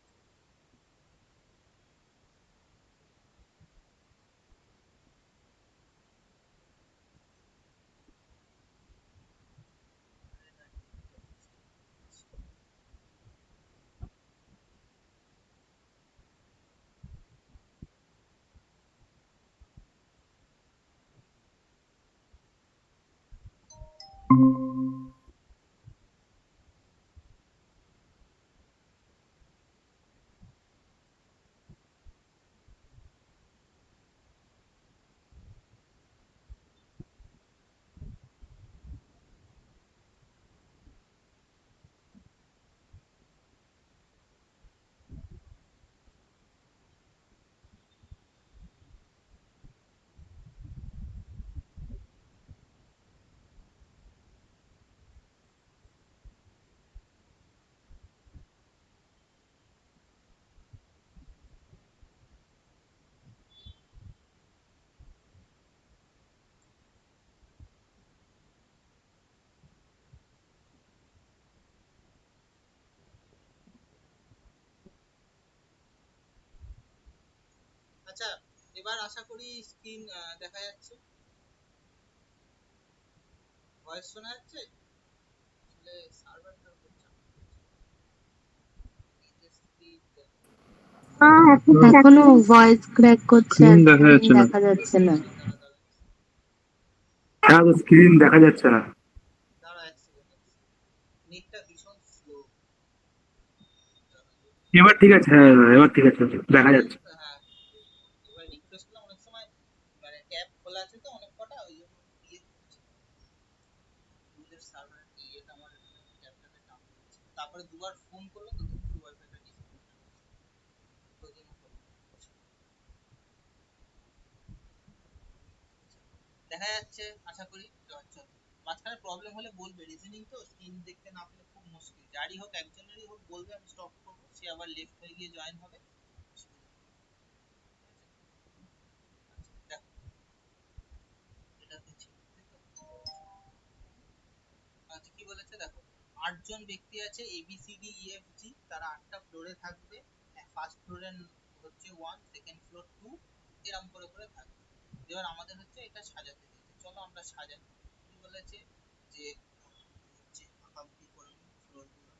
আচ্ছা এবার আশা করি স্ক্রিন দেখা যাচ্ছে, ভয়েস শোনা যাচ্ছে। আসলে সার্ভারটার উপর চাপ পড়েছে। এই যে স্ক্রিন, এখনো ভয়েস ক্র্যাক করছে স্ক্রিন আর দেখা screen যাচ্ছে না। দেখা যাচ্ছে না। হ্যাঁ, তো স্ক্রিন দেখা যাচ্ছে না। দাঁড়া এক সেকেন্ড, নেটটা ভীষণ স্লো। এবার ঠিক আছে, হ্যাঁ এবার ঠিক আছে, দেখা যাচ্ছে। হ্যাঁ, এবার রিফ্রেশ করলে অনেক সময় মানে ট্যাব খোলা আছে তো অনেক কটা, ওই জন্য ইয়ে করছে। গুগলের সার্ভারের ইয়েটা আমার ট্যাবটাতে ডাউন হচ্ছে, তারপরে দুবার ফোন করলো তো দুবার ওয়াইফাইটা ডিসকানেক্ট হয়ে গেছে, ওই জন্য প্রবলেম হচ্ছে। দেখা যাচ্ছে আশা করি। চল, মাঝখানে প্রবলেম হলে বলবে, রিজনিং তো স্ক্রিন দেখতে না পেলে খুব মুশকিল, যারই হোক একজনেরই হোক বলবে, আমি স্টপ করবো, সে আবার লেফট হয়ে গিয়ে জয়েন হবে। দেখো এটা তো ছিল, আচ্ছা কি বলেছে দেখো, 8 জন ব্যক্তি আছে A B C D E F G, তারা 8টা ফ্লোরে থাকবে। ফার্স্ট ফ্লোরে হচ্ছে 1, সেকেন্ড ফ্লোর 2, এরকম করে করে থাকবে। এবার আমাদের হচ্ছে এটা সাজাতে দিয়েছে, চলো আমরা সাজাই। কি বলেছে যে হচ্ছে আকাউন্টটি করে নিই ফ্লোর গুলো।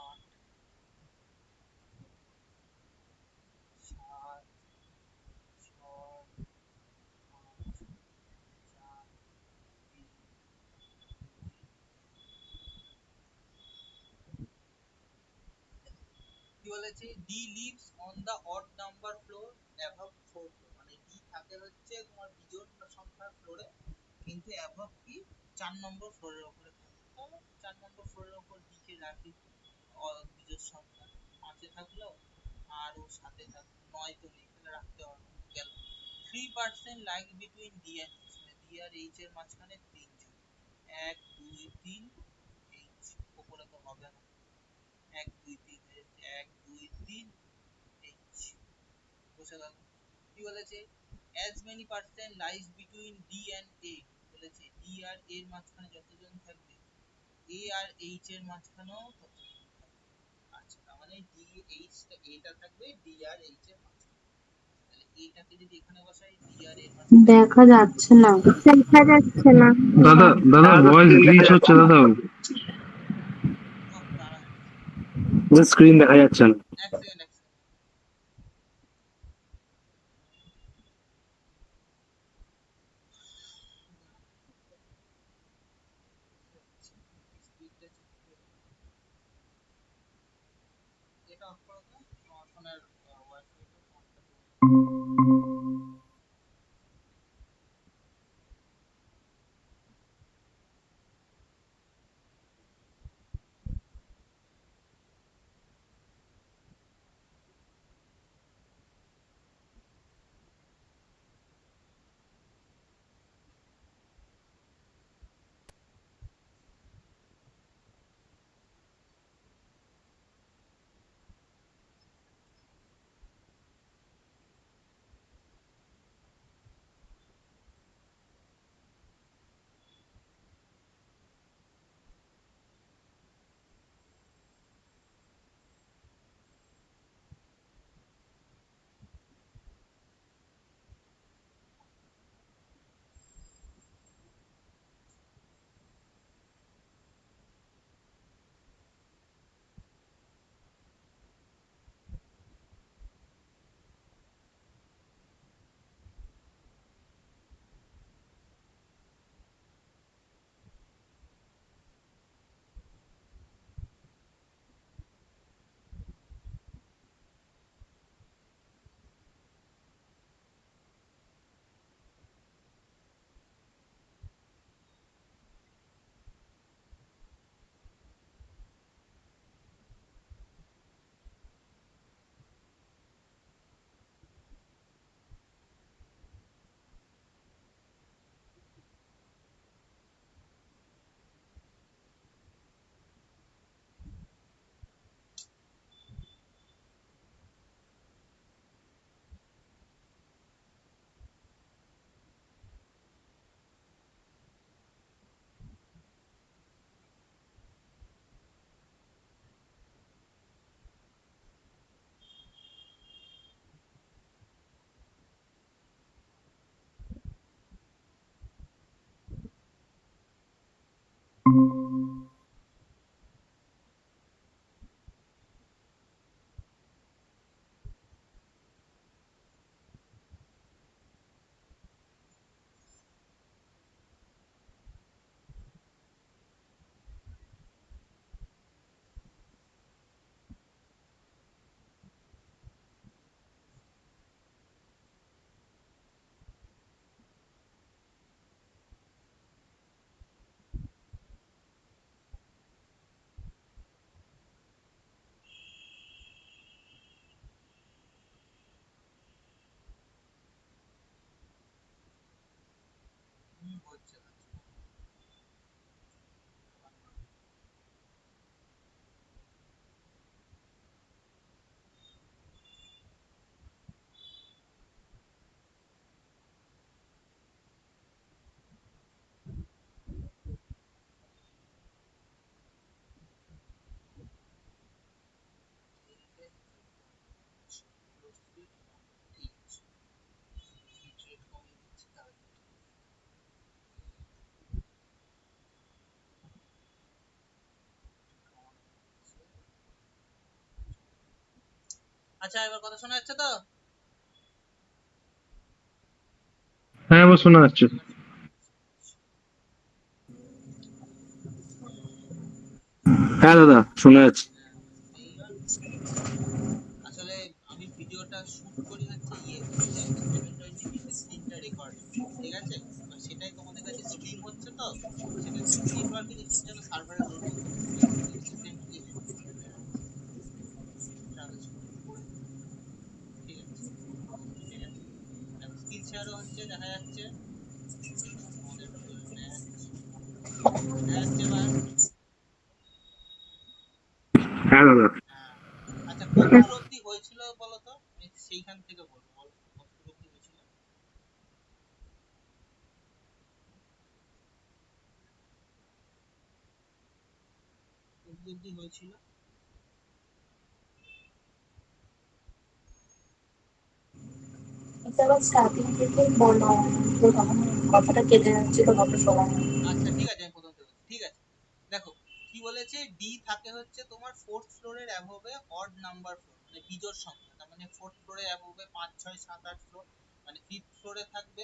8, 7, 6, 5, 4, 3, 2। কি বলেছে, D lives on the odd number floor above 4 floor, মানে ডি থাকে হচ্ছে তোমার বিজোড় সংখ্যার ফ্লোরে, কিন্তু অ্যাভাব কি 4 নম্বর ফ্লোরের উপরে থাকে। তো 4 নম্বর ফ্লোরের উপর ডি কে রাখি, বিজোড় সংখ্যা 5 এ থাকলো, আর ওর সাথে থাকলো 9 তো নেই, তাহলে রাখতে হবে গেল। 3% like between D and H, মানে ডি আর এইচ এর মাঝখানে 3 জন, 1 2 3 এইচ, উপরে তো হবে না, 1 2 3 1 2 3 এইচ, বুঝে গেল। কি বলেছে, as many percent lies between d and a, বলেছে d আর a এর মাঝখানে যতজন থাকবে, a আর h এর মাঝখানেও ততজন থাকবে। আচ্ছা, তার মানে d h টা a টা থাকবে d আর h এর মাঝখানে, তাহলে a টাকে যদি এখানে বসাই, d আর a এর মাঝখানে দেখা যাচ্ছে না। দাদা দাদা ভয়েস গ্লিচ হচ্ছে দাদা। দাঁড়া স্ক্রিন দেখা যাচ্ছে না। এক সেকেন্ড, এক সেকেন্ড। স্পিডটা চেক করে এটা অফ করো তো, তোমার ফোনের ওয়াইফাইটা অনটা করে। হচ্ছে না। আচ্ছা এবার কথা শোনা যাচ্ছে তো? হ্যাঁ, এবার শোনা যাচ্ছে। হ্যাঁ দাদা, শোনা যাচ্ছে। এইবার আসলে আমি ভিডিওটা শুট করি হচ্ছে ইয়েতে, কি জানো 720p তে স্ক্রিনটা রেকর্ড, ঠিক আছে? এবার সেটাই তোমাদের কাছে স্ট্রিম হচ্ছে, তো সেক্ষেত্রে নেটওয়ার্কের ইস্যুর জন্য সার্ভারে লোড হচ্ছে না। সেম ট্রাভেল করে, ঠিক আছে, ঠিক আছে। দেখো স্ক্রিন শেয়ারও হচ্ছে, দেখা যাচ্ছে তোমাদের ভিডিওর ম্যাচ দেখা যাচ্ছে এবার। হ্যাঁ দাদা। হ্যাঁ। আচ্ছা কত দূর অব্দি হয়েছিল বলো তো, আমি সেইখান থেকে বলবো, বলো কত দূর অব্দি হয়েছিল? কত দূর অব্দি হয়েছিল? এটা আবার স্টার্টিং থেকে বলা তো তখন কথাটা কেটে যাচ্ছিল, কথা শোনা যায়নি। আচ্ছা ঠিক আছে, আমি প্রথম থেকে বলছি, ঠিক আছে। দেখো কি বলেছে, ডি থাকে হচ্ছে তোমার ফোর্থ ফ্লোরের অ্যাভোভে অড নাম্বার ফ্লোর, মানে বিজোড় সংখ্যা, তার মানে ফোর্থ ফ্লোরে অ্যাভোভে 5 6 7 8 ফ্লোর, মানে ফিফথ ফ্লোরে থাকবে।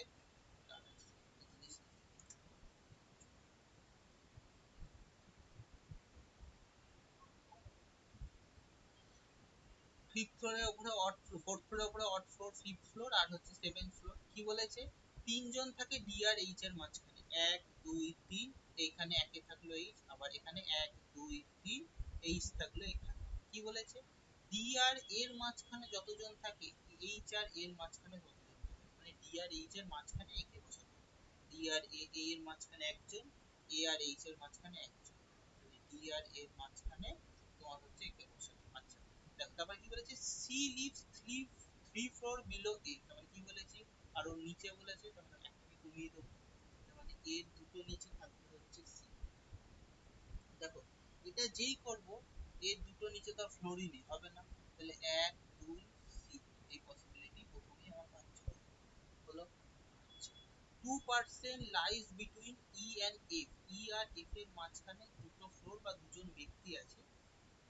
ফিফথ ফ্লোরের উপরে অড, ফোর্থ ফ্লোরের উপরে অড ফ্লোর, ফিফথ ফ্লোর আর হচ্ছে সেভেন্থ ফ্লোর। কি বলেছে, তিনজন থাকে ডি আর এইচ এর মাঝখানে, 1 2 3, এইখানে একে থাকলো এইচ, আবার এখানে 1 2 3 এইচ থাকলো এখানে। কি বলেছে, ডি আর এর মাঝখানে যতজন থাকে, এইচ আর এর মাঝখানে ততজন থাকে, মানে ডি আর এইচ এর মাঝখানে একে বসাতে হবে। ডি আর এর মাঝখানে একজন, এ আর এইচ এর মাঝখানে একজন, ডি আর এর মাঝখানে তোমার হচ্ছে একে বসাতে। আচ্ছা দেখো তারপর কি বলেছে, C lives three floor below A, তার মানে কি বলেছে, আরো নিচে বলেছে, তার মানে একটা আমি কমিয়ে দেবো, তার মানে এর দুটো নিচে থাকবে হচ্ছে সি। দেখো এটা যেই করব, এর দুটো নিচে তো ফ্লোরই নেই, হবে না, তাহলে 1 2 সি, এই পসিবিলিটি প্রথমেই আমার কাজ হলো। 2% lies between E and F, E আর এফ এর মাঝখানে দুটো ফ্লোর বা দুজন ব্যক্তি আছে,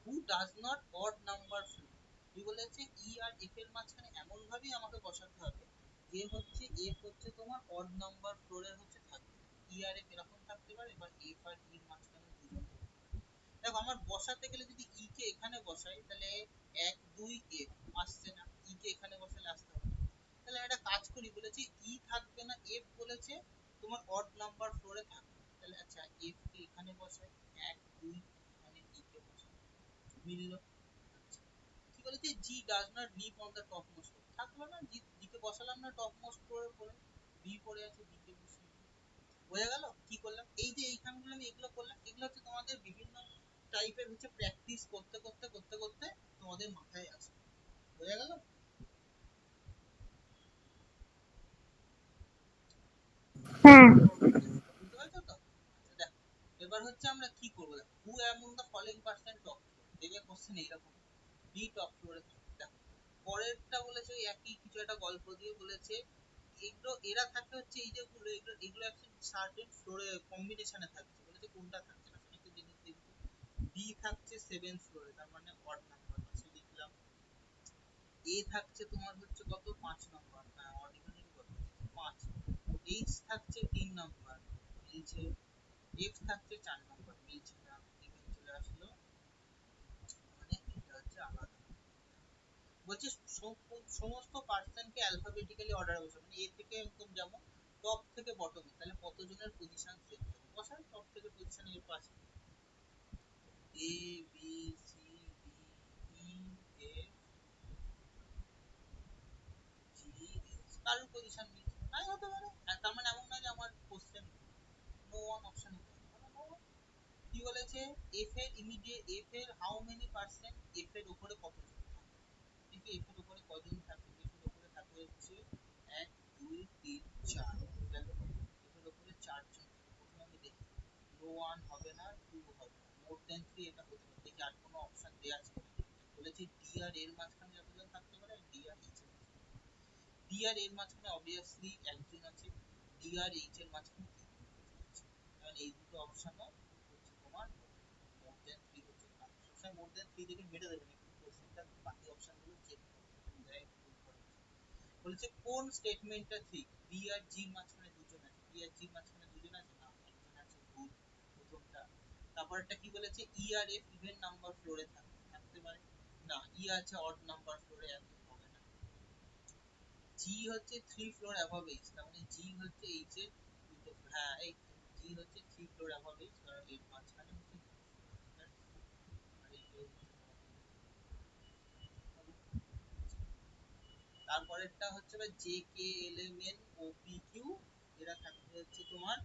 who does not odd number floor। কি বলেছে, ই আর এফ এর মাঝখানে এমন ভাবেই আমাকে বসাতে হবে যে হচ্ছে এফ হচ্ছে তোমার অড নাম্বার ফ্লোরের হচ্ছে থাকবে, ই আর এফ এরকম থাকতে পারে, বা এফ আর ই এর মাঝখানে দুজন থাকতে পারে। দেখো আমার বসাতে গেলে যদি ই কে এখানে বসাই তাহলে 1 2 এফ আসছে না, ই কে এখানে বসালে আসতে হবে না। তাহলে একটা কাজ করি, বলেছি ই থাকবে না, এফ বলেছে তোমার অড নাম্বার ফ্লোরে থাকবে, তাহলে আচ্ছা এফ কে এখানে বসাই, 1 2, এখানে ই কে বসাই, মিললো। আচ্ছা কি বলেছে, G does not live on the top most floor, থাকলো না, জি জি কে বসালাম না টপ মোস্ট ফ্লোরের উপরে, বি পড়ে আছে, বি কে বসিয়ে দিই। বোঝা গেল কি করলাম, এই যে এইখানগুলো আমি এগুলো করলাম, এগুলো হচ্ছে তোমাদের বিভিন্ন টাইপের হচ্ছে প্র্যাকটিস করতে করতে করতে করতে তোমাদের মাথায় আসবে। বোঝা গেল? হ্যাঁ। বুঝতে পারছো তো? আচ্ছা দেখো এবার হচ্ছে আমরা কি করবো, দেখো who among the following person top floor, দেখবে কোশ্চেন এইরকম, বি টপ ফ্লোরে থাকে। দেখো পরেরটা বলেছে ওই একই কিছু একটা গল্প দিয়ে বলেছে, এগুলো এরা থাকে হচ্ছে এই যেগুলো, এগুলো এগুলো অ্যাকচুয়ালি সার্টেন ফ্লোরে কম্বিনেশনে থাকছে, বলেছে কোনটা থাকছে না, একটা জিনিস দেখবো। বি থাকছে 7 ফ্লোরে, তার মানে অড নাম্বার আছে, লিখলাম। এ থাকছে তোমার হচ্ছে কত, 5 নাম্বার, হ্যাঁ অর্ডিনারি কত 5। এইচ থাকছে 3 নাম্বার, মিলছে। এফ থাকছে 4 নাম্বার, মিলছে না, এখানে চলে আসলো, মানে এটা হচ্ছে আলাদা। বলছে সমস্ত পার্সনকে অ্যালফাবেটিক্যালি অর্ডারে বসাবো, মানে এ থেকে একদম যেমন টপ থেকে বটমে, তাহলে কতজনের পজিশন সেম হবে, বসাই টপ থেকে পজিশন এর পাশে, A B C D E F G H, কারোর পজিশন মিলছে নাই, হতে পারে, তার মানে এমন না যে আমার কোশ্চেন এফ এর ইমিডিয়েট এফ এর হাউ মেনি পার্সেন্ট এফ এর উপরে কতজন থাকবে, ঠিক আছে, এফ এর উপরে কজন থাকবে, এফ এর উপরে থাকবে হচ্ছে 1 2 3 4 গেল, এফ এর উপরে 4 জন থাকবে। প্রথমে আমি দেখি নো 1 হবে না, 2 হবে না, মোর দ্যান 3 এটা হতে পারে, দেখি আর কোনো অপশন দেয়া আছে কিনা। বলেছি ডি আর এর মাঝখানে যতজন থাকতে পারে, ডি আর এইচ এর মাঝখানে, ডি আর এর মাঝখানে অবভিয়াসলি একজন আছে, ডি আর এইচ এর মাঝখানে তিনজন আছে, কারণ এই দুটো অপশনও হচ্ছে তোমার মোর দ্যান 3 হচ্ছে না, সবসময় মোর দ্যান 3 দেখে মেরে দেবেন, একটু কোশ্চেনটা বাকি অপশনগুলো চেক করবে কোন জায়গায় ভুল করা হচ্ছে। বলেছে কোন স্টেটমেন্টটা ঠিক, বি আর জি মাঝখানে দুজন আছে, বি আর জি মাঝখানে দুজন আছে না, একজন আছে, ভুল প্রথমটা। তারপরটা কি বলেছে, ই আর এফ ইভেন নাম্বার ফ্লোরে থাকতে পারে না, ই আছে অড নাম্বার ফ্লোরে, একদম হবে না। জি হচ্ছে 3 ফ্লোর অ্যাবভ এইচ, তার মানে জি হচ্ছে এইচ এর দুটো, হ্যাঁ এই জি হচ্ছে 3 ফ্লোর অ্যাবভ এইচ, কারণ এর মাঝখানে হচ্ছে আর এই যে তারপরেরটা হচ্ছে J K L M N O P Q, এরা থাকবে হচ্ছে তোমার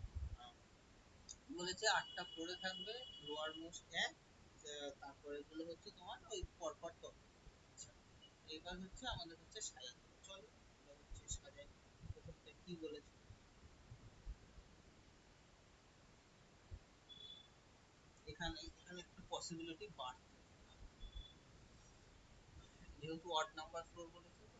বলেছে 8টা ফ্লোরে থাকবে, লোয়ার মোস্ট এক, তারপরে গুলো হচ্ছে তোমার ওই পরপর তত। আচ্ছা, এবার হচ্ছে আমাদের হচ্ছে সাজাতে হবে। চলো এবার হচ্ছে সাজাই। প্রথমটা কি বলেছে, এখানে এখানে একটু পসিবিলিটি বাড়তে, যেহেতু অড নাম্বার ফ্লোর বলেছে তো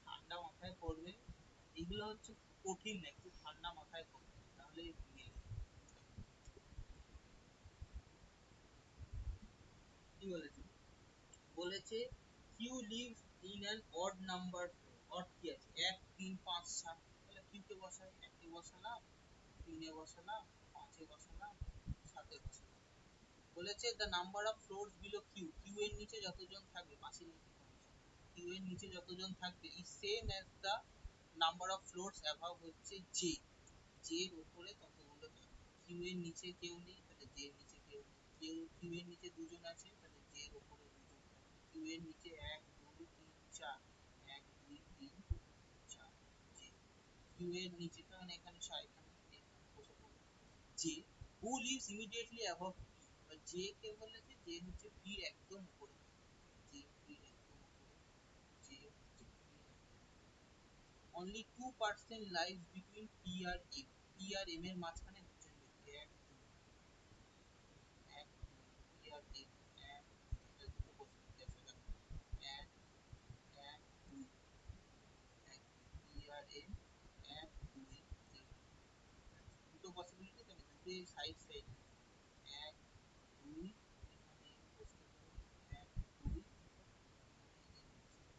ঠান্ডা মাথায় করবে, এগুলো হচ্ছে কঠিন না, একটু ঠান্ডা মাথায় করবে তাহলে মিলে যাবে। কি বলেছে, বলেছে Q lives in an odd number floor, odd কি আছে 1 3 5 7, তাহলে কিউ কে বসাই, 1 এ বসালাম, 3 এ বসালাম, 5 এ বসালাম, 7 এ বসালাম। বলেছে the number of floors below Q, Q এর নিচে যতজন থাকবে, পাশের নিচে কিউ এর নিচে যতজন থাকবে is same as the number of floors above হচ্ছে জে, জে এর উপরে ততগুলো থাকবে। কিউ এর নিচে কেউ নেই, তাহলে জে এর নিচে কেউ নেই, কিউ এর নিচে দুজন আছে, তাহলে জে এর উপরে দুজন থাকবে। কিউ এর নিচে 1 2 3 4, 1 2 3 4 জে, কিউ এর নিচে তো মানে এখানে এখানে এখানে বসে পড়বে জে, হু লিভস ইমিডিয়েটলি অ্যাবভ পি, এবার জে কে বলেছে জে হচ্ছে পি একদম উপরে থাকবে, জে পি একদম উপরে, জে হচ্ছে P only 2% live between P আর এম, পি আর এম এর মাঝখানে দুজন ব্যক্তি, এক এক পি আর এম, এক এটা দুটো পসিবিলিটি আছে, দেখো এক এক দুই, এক পি আর এম, এক দুই তিন, দুটো পসিবিলিটি, তাহলে দুটো সাইড সাইড, এক দুই, এখানে এম বসতে পারে, এক দুই, এখানে এম বসতে পারে।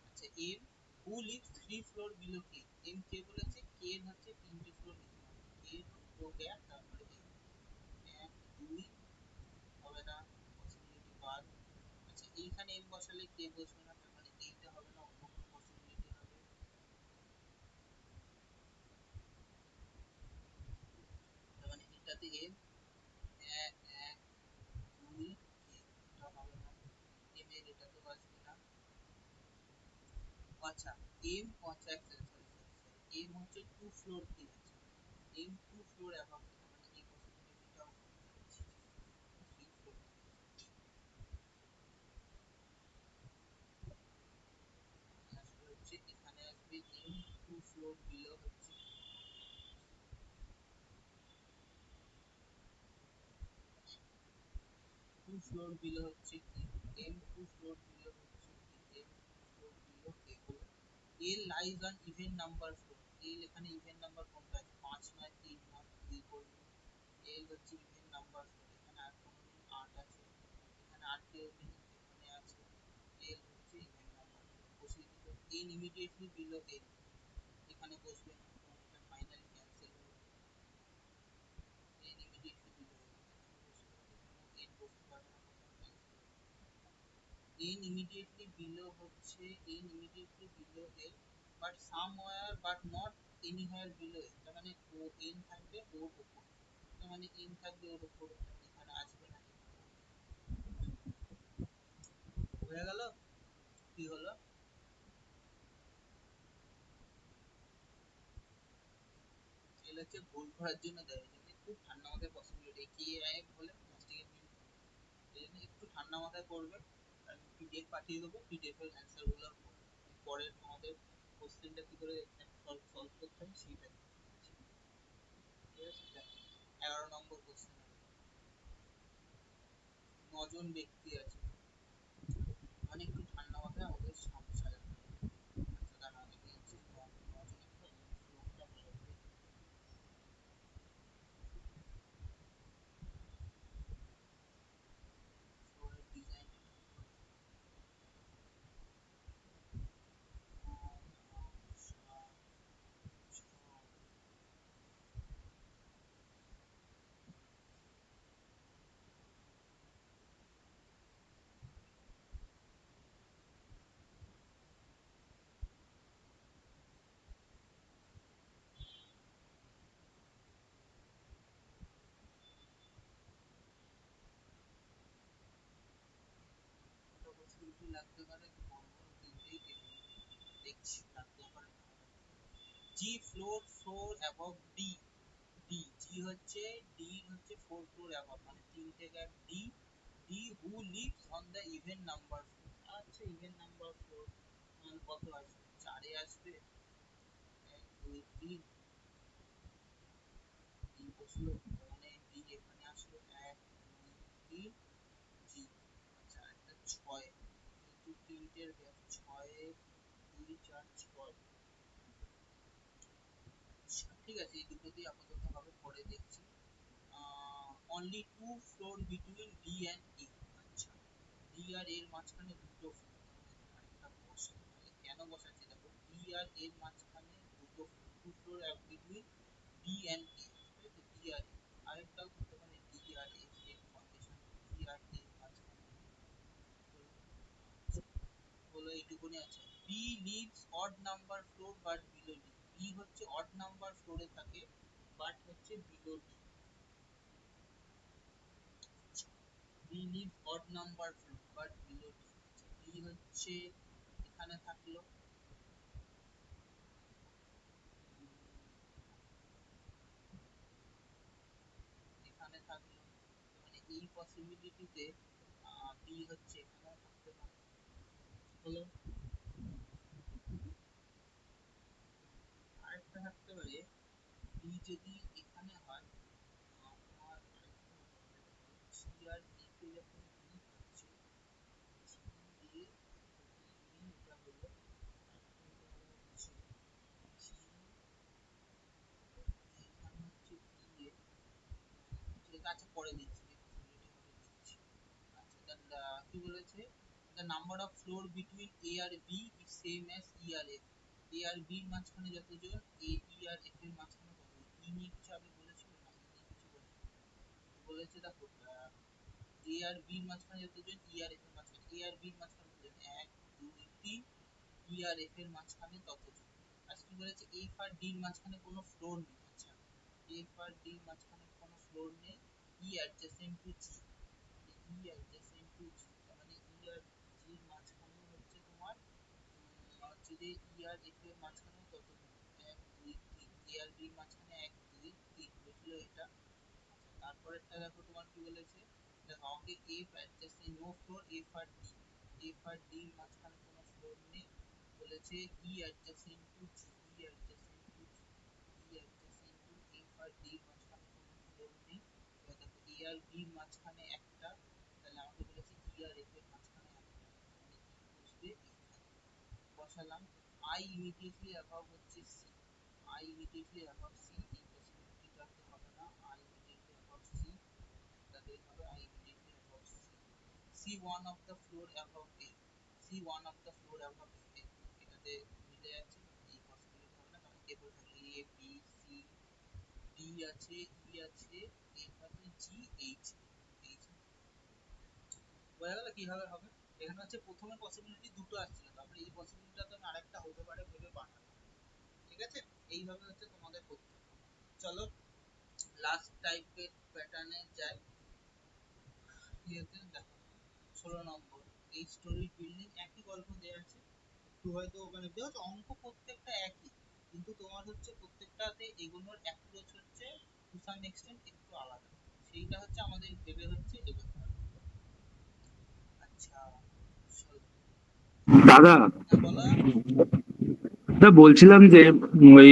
আচ্ছা এম, হু লিভস 3 ফ্লোর বিলো কে, এম কে বলেছে কে এর হচ্ছে 3টে ফ্লোর নিচে হবে, কে দুটো গ্যাপ, তারপরে এম, এক দুই হবে না, পসিবিলিটি বাদ। আচ্ছা এইখানে এম বসালে কে বসবে না, তার মানে এইটা হবে না, অন্য কোনো পসিবিলিটি হবে, তার মানে এটাতে এম, এক এক দুই কে, এটা হবে না, এম এর এটাতে বসবে না। আচ্ছা এম, আচ্ছা সরি সরি সরি, এম হচ্ছে 2 ফ্লোর কি আছে, এম 2 ফ্লোর অ্যাবাভ, মানে এই পসিবিলিটিটাও হবে, 3 ফ্লোর, আসলে হচ্ছে এখানে আসবে এম 2 ফ্লোর বিলো হচ্ছে 2 ফ্লোর বিলো হচ্ছে কি, এম 2 ফ্লোর বিলো হচ্ছে কি, এম 2 ফ্লোর বিলো কে হলো L lies on even number floor, L এখানে ইভেন নাম্বার কোনটা আছে, 5 নয় 3 নয় 2 করবে, এল হচ্ছে ইভেন নাম্বার ফ্লোর, এখানে আর কোনো নেই, 8 আছে, এখানে 8 কেউ নেই, এখানে আছে, এল হচ্ছে ইভেন নাম্বার ফ্লোর, বসিয়ে দিল, এন ইমিডিয়েটলি বিলো এল, এখানে বসবে না কারণ এটা ফাইনালি ক্যান্সেল হলো, এন ইমিডিয়েটলি বিলো এল, এখানে বসলো, এখানেও এন বসতে পারবে না, কোথাও ক্যান্সেল হলো, n immediately below হচ্ছে n immediately below l but somewhere but not এনিহার below, তার মানে ও এন থাকবে ওর উপর, তার মানে এন থাকবে ওর উপর, এখানে আসবে না। হয়ে গেল? কি হলো? এগুলো হচ্ছে ভুল করার জন্য দেয়, এই জন্য খুব ঠান্ডা মাথায় পসিবিলিটি কি আই বলে প্লাস্টিকের বিল, এই জন্য একটু ঠান্ডা মাথায় করবে। আমি পিডিএফ পাঠিয়ে দেবো, পিডিএফ এর অ্যান্সার গুলো পরের আমাদের কোশ্চেনটা কি করে সলভ করতে হবে সেইটা দেখাচ্ছি। ঠিক আছে, দেখো 11 নম্বর কোশ্চেন। 9 জন ব্যক্তি আছে, মানে একটু ঠান্ডা মাথায় আমাদের সামনে সাজাতে হবে। আচ্ছা দাঁড়া, আমি হচ্ছে 9 জন একটা ফ্লোরটা ভালো করে ফ্লোরের ডিজাইনটা ঠিক করে ওটা পসিবিলিটি লাগতে পারে, বড় বড় তিনটেই কেটে দেখছি লাগতেও পারে না। G floor floor above D, D G হচ্ছে ডি হচ্ছে 4 ফ্লোর অ্যাবভ, মানে 3 থেকে D, D who lives on the even number floor. আচ্ছা ইভেন নাম্বার ফ্লোর মানে কত আসবে? 4 আসবে, 1 2 3 ডি বসলো, মানে ডি এখানে আসলো 1 2 3 জি। আচ্ছা একটা 6, কিন্তু তিনটের গ্যাপ 6 2 4 6। ঠিক আছে, এই দুটোতেই আপাতত হবে, পরে দেখছি। Only 2 floor between D and A. আচ্ছা ডি আর এর মাঝখানে দুটো ফ্লোর, আরেকটা বসে, তাহলে কেন বসাচ্ছি দেখো, ডি আর এর মাঝখানে দুটো floor, 2 floor between D and A, তাই তো ডি আর এ। আরেকটাও হতে পারে ডি আর এ এর ফাউন্ডেশন, ডি আর এর মাঝখানে হলো এইটুকুনি আছে। B lives odd number floor but below D, B হচ্ছে অড নাম্বার ফ্লোরে থাকে বাট হচ্ছে below D. B lives odd number floor but below D. B হচ্ছে এখানে থাকলো, এখানে থাকলো, মানে এই পসিবিলিটিতে বি হচ্ছে এখানেও থাকতে পারে। হলো আরেকটা থাকতে পারে, বি যদি এখানে হয়, তোমার আরেকটা হতে পারে, দেখো সি আর বি কে যখন বি হচ্ছে, সি এ বি এটা হলো, আরেকটা হতে পারে হচ্ছে সি এখানে হচ্ছে বি এ, ঠিক আছে পরে দিচ্ছি, যে পসিবিলিটি হবে দিচ্ছি। আচ্ছা দেন কি বলেছে, the number of floor between A আর B is same as E আর এফ, এ আর বির মাঝখানে যতজন, এ ই আর এফ এর মাঝখানে ততজন। ই নিয়ে কিছু আগে বলেছিল না, ই নিয়ে কিছু বলেছিল, বলেছে দেখো এ আর বির মাঝখানে যতজন, ই আর এফ এর মাঝখানে, এ আর বির মাঝখানে যতজন 1 2 3, ই আর এফ এর মাঝখানে ততজন। আর কি বলেছে, এফ আর ডির মাঝখানে কোনো ফ্লোর নেই। আচ্ছা এফ আর ডির মাঝখানে কোনো ফ্লোর নেই, ই অ্যাডজেসেন্ট টু জি, মানে ই অ্যাডজেসেন্ট টু জি, তার মানে ই আর জির মাঝখানে হচ্ছে তোমার হচ্ছে যে ই আর এফ এর মাঝখানে ততজন 1 2 3, এ আর বির মাঝখানে 1 2 3 বুঝলো এটা। আচ্ছা তারপরেরটা দেখো তোমার কি বলেছে, দেখো আমাকে F adjacent no floor F আর ডি, এফ আর ডির মাঝখানে কোনো ফ্লোর নেই, বলেছে E adjacent to G, E adjacent to G, E adjacent to F আর ডির মাঝখানে কোনো ফ্লোর নেই। এবার দেখো এ আর বির মাঝখানে একটা, তাহলে আমাকে বলেছে ই আর এফ এর মাঝখানে একটা, মানে ই বসবে এইখানে, বসালাম। আই ইমিডিয়েটলি অ্যাভাব হচ্ছে C, I immediately above C, এই পসিবিলিটিটাতে হবে না, আই ইমিডিয়েটলি অ্যাভাব সি, একটাতেই হবে I immediately above C. C one of the floor above A, C one of the floor above A, এটাতে মিলে যাচ্ছে, এই পসিবিলিটি হবে না, কারণ কেবল থাকলো এ বি সি, ডি আছে ই আছে, এফ আছে জি এইচ, এইচ বোঝা গেল কিভাবে হবে। এখানে হচ্ছে প্রথমে পসিবিলিটি দুটো আসছিল, তারপরে এই পসিবিলিটিটা তো আরেকটা হতে পারে ভেবে বানালাম। ঠিক আছে, এইভাবে হচ্ছে তোমাদের করতে হবে। চলো লাস্ট টাইপের প্যাটার্নে যাই। ঠিক আছে, দেখো 16 নম্বর, এই স্টোরি বিল্ডিং একই গল্প দেওয়া আছে, একটু হয়তো ওখানে দেওয়া আছে, অঙ্ক প্রত্যেকটা একই, কিন্তু তোমার হচ্ছে প্রত্যেকটাতে এগোনোর অ্যাপ্রোচ হচ্ছে টু সাম এক্সটেন্ট একটু আলাদা, সেইটা হচ্ছে আমাদের ভেবে হচ্ছে এগোতে হবে। আচ্ছা চলো। দাদা, হ্যাঁ বলো। বলছিলাম যে ওই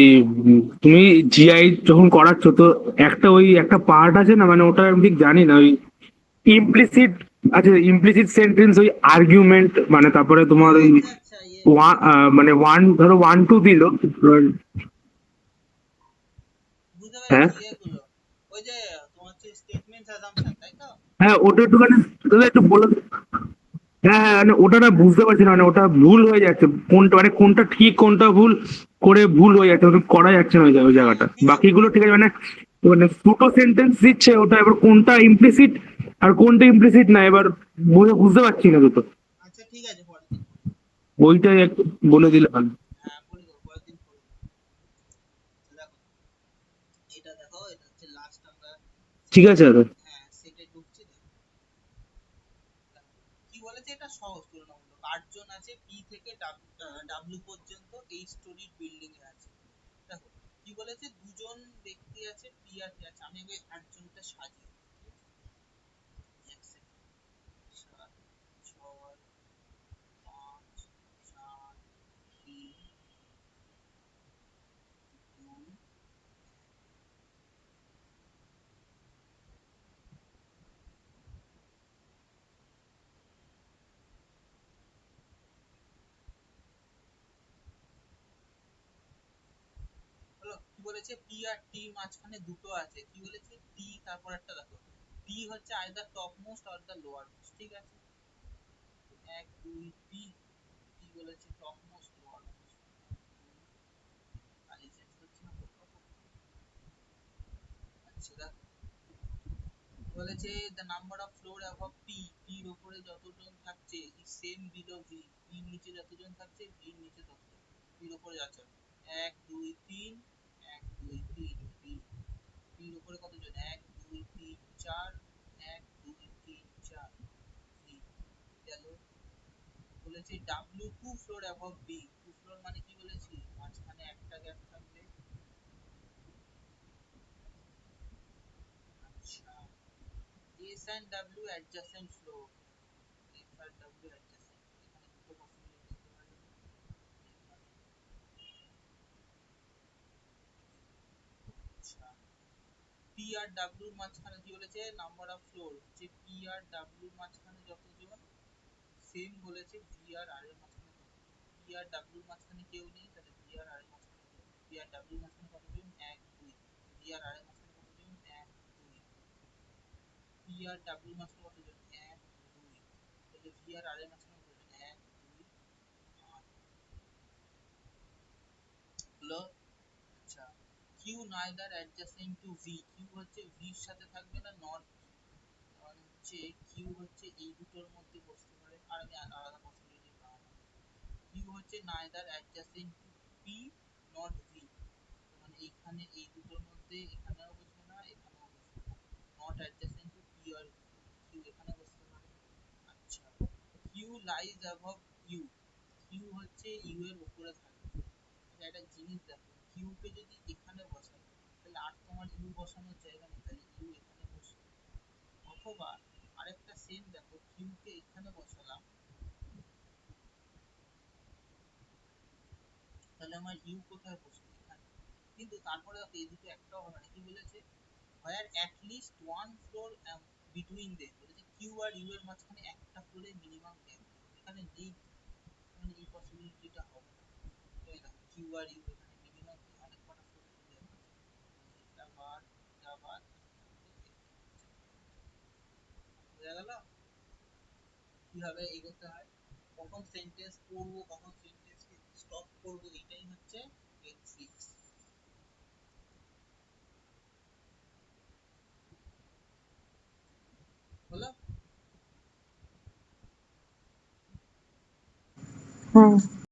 তুমি জিআই যখন করাচ্ছ তো একটা পার্ট আছে না, মানে ওটা আমি ঠিক জানি না, ওই ইমপ্লিসিট আছে, ইমপ্লিসিট সেন্টেন্স, ওই আর্গুমেন্ট, মানে তারপরে ও তোমার ওই আচ্ছা আচ্ছা, ইয়ে মানে ধরো 1 2 দিল। বুঝতে হ্যাঁ, পেরেছি, ইয়েগুলো ওই যে তোমার হচ্ছে স্টেটমেন্ট অ্যাজাম্পশন, তাই তো? হ্যাঁ, ওটা একটুখানি দাদা একটু বলে। হ্যাঁ, হ্যাঁ, মানে ওটা না বুঝতে পারছি না, মানে ওটা ভুল হয়ে যাচ্ছে, কোনটা মানে কোনটা ঠিক কোনটা ভুল করে ভুল হয়ে যাচ্ছে, ওটা করা যাচ্ছে না ওই জায়গাটা। ঠিক আছে বাকিগুলো ঠিক আছে, মানে মানে দুটো সেন্টেন্স দিচ্ছে, ওটা এবার কোনটা ইমপ্লিসিট আর কোনটা ইমপ্লিসিট না, এবার বুঝতে পারছি না দুটো। আচ্ছা ঠিক আছে, পরের দিন করে দেবো। ওইটাই একটু বলে দিলে ভালো। হ্যাঁ করে দেবো, পরের দিন করে দেবো। দেখো এটা দেখো, এটা হচ্ছে লাস্ট আমরা ঠিক সেটে, আছে দাদা। হ্যাঁ সেটে ঢুকছি। দেখো কি বলেছে, এটা সহজ তুলনামূলক, 8 জন আছে পি থেকে ডাব্লিউ পর্যন্ত এই স্টোরির বিল্ডিং এ আছে। দেখো কি বলেছে, 2জন ব্যক্তি আছে পি আর টি আছে, আমি আগে 8জনটা সাজিয়ে দিই, ঠিক আছে? এক সেকেন্ড, 7 6 5 4 3 2 হলো। কি বলেছে, পি আর টি মাঝখানে দুটো আছে, কি বলেছে টি, তারপর একটা দেখো টি হচ্ছে either top most or the lower most, ঠিক আছে? 1 2 3, টি বলেছে টপ মোস্ট লোয়ার মোস্ট, কালি চেঞ্জ করছি না তো কত। আচ্ছা দেখো বলেছে the number of floor above P, পির উপরে যতজন থাকছে ইজ সেম বিলো ভি, পির নিচে যতজন থাকছে ভির নিচে ততজন, পির উপরে যাচ্ছে 1 2 3, 1 2 3 পি, পির উপরে কতজন 1 2 3 4, 1 2 3 4 ভি গেল। বলেছে W two floor above B, two floor মানে কি বলেছি, মাঝখানে একটা গ্যাপ থাকবে। আচ্ছা S and W adjacent floor, S আর ডাব্লিউ অ্যাডজাসেন্ট, এখানে দুটো পসিবিলিটি হতে পারে। আচ্ছা পি আর ডাব্লিউর মাঝখানে কি বলেছে, নাম্বার অফ ফ্লোর হচ্ছে পি আর ডাব্লিউর মাঝখানে যতজন, সেম বলেছে ভি আর আর এর মাঝখানে ততজন। পি আর ডাব্লিউর মাঝখানে কেউ নেই, তাহলে ভি আর আর এর মাঝখানে কেউ নেই। পি আর ডাব্লিউর মাঝখানে কতজন 1 2, ভি আর আর এর মাঝখানে কতজন 1 2, পি আর ডাব্লিউর মাঝখানে কতজন 1 2, তাহলে ভি আর আর এর মাঝখানে কতজন 1 2 8 হলো। আচ্ছা Q neither adjacent to V, Q হচ্ছে ভির সাথে থাকবে না, নট ভি, মানে হচ্ছে কিউ হচ্ছে এই দুটোর মধ্যে বসতে পারে, আর আমি আলাদা পসিবিলিটি নাও, কিউ হচ্ছে neither adjacent to P not V, মানে এইখানে এই দুটোর মধ্যে এখানেও বসবে না এখানেও বসবে না, নট অ্যাডজাসেন্ট টু পি আর কিউ এখানে বসতে পারে। আচ্ছা Q lies above U, Q হচ্ছে ইউ এর উপরে থাকবে। আচ্ছা একটা জিনিস দেখো, কিউ কে যদি এখানে বসাই তাহলে আর তোমার ইউ বসানোর জায়গা নেই, তাহলে ইউ এখানে বসবে। অথবা আরেকটা সেম দেখো, কিউ কে এখানে বসালাম, তাহলে আমার ইউ কোথায় বসবে, এখানে। কিন্তু তারপরে দেখো এই দুটো একটাও হবে না, কি বলেছে where at least one floor between them, বলেছে কিউ আর ইউ এর মাঝখানে একটা ফ্লোরে মিনিমাম গ্যাপ, এখানে নেই, মানে এই পসিবিলিটিটা হবে না। তো এই দেখো কিউ আর ইউ এখানে মিনিমাম অনেক কটা ফ্লোরে গ্যাপ আছে, এটা বাদ এটা বাদ, বোঝা গেল কিভাবে এগোতে হয়, কখন সেন্টেন্স পড়বো কখন সেন্টেন্সকে স্টপ করবো, এটাই হচ্ছে এর ট্রিক্স। হলো। হ্যাঁ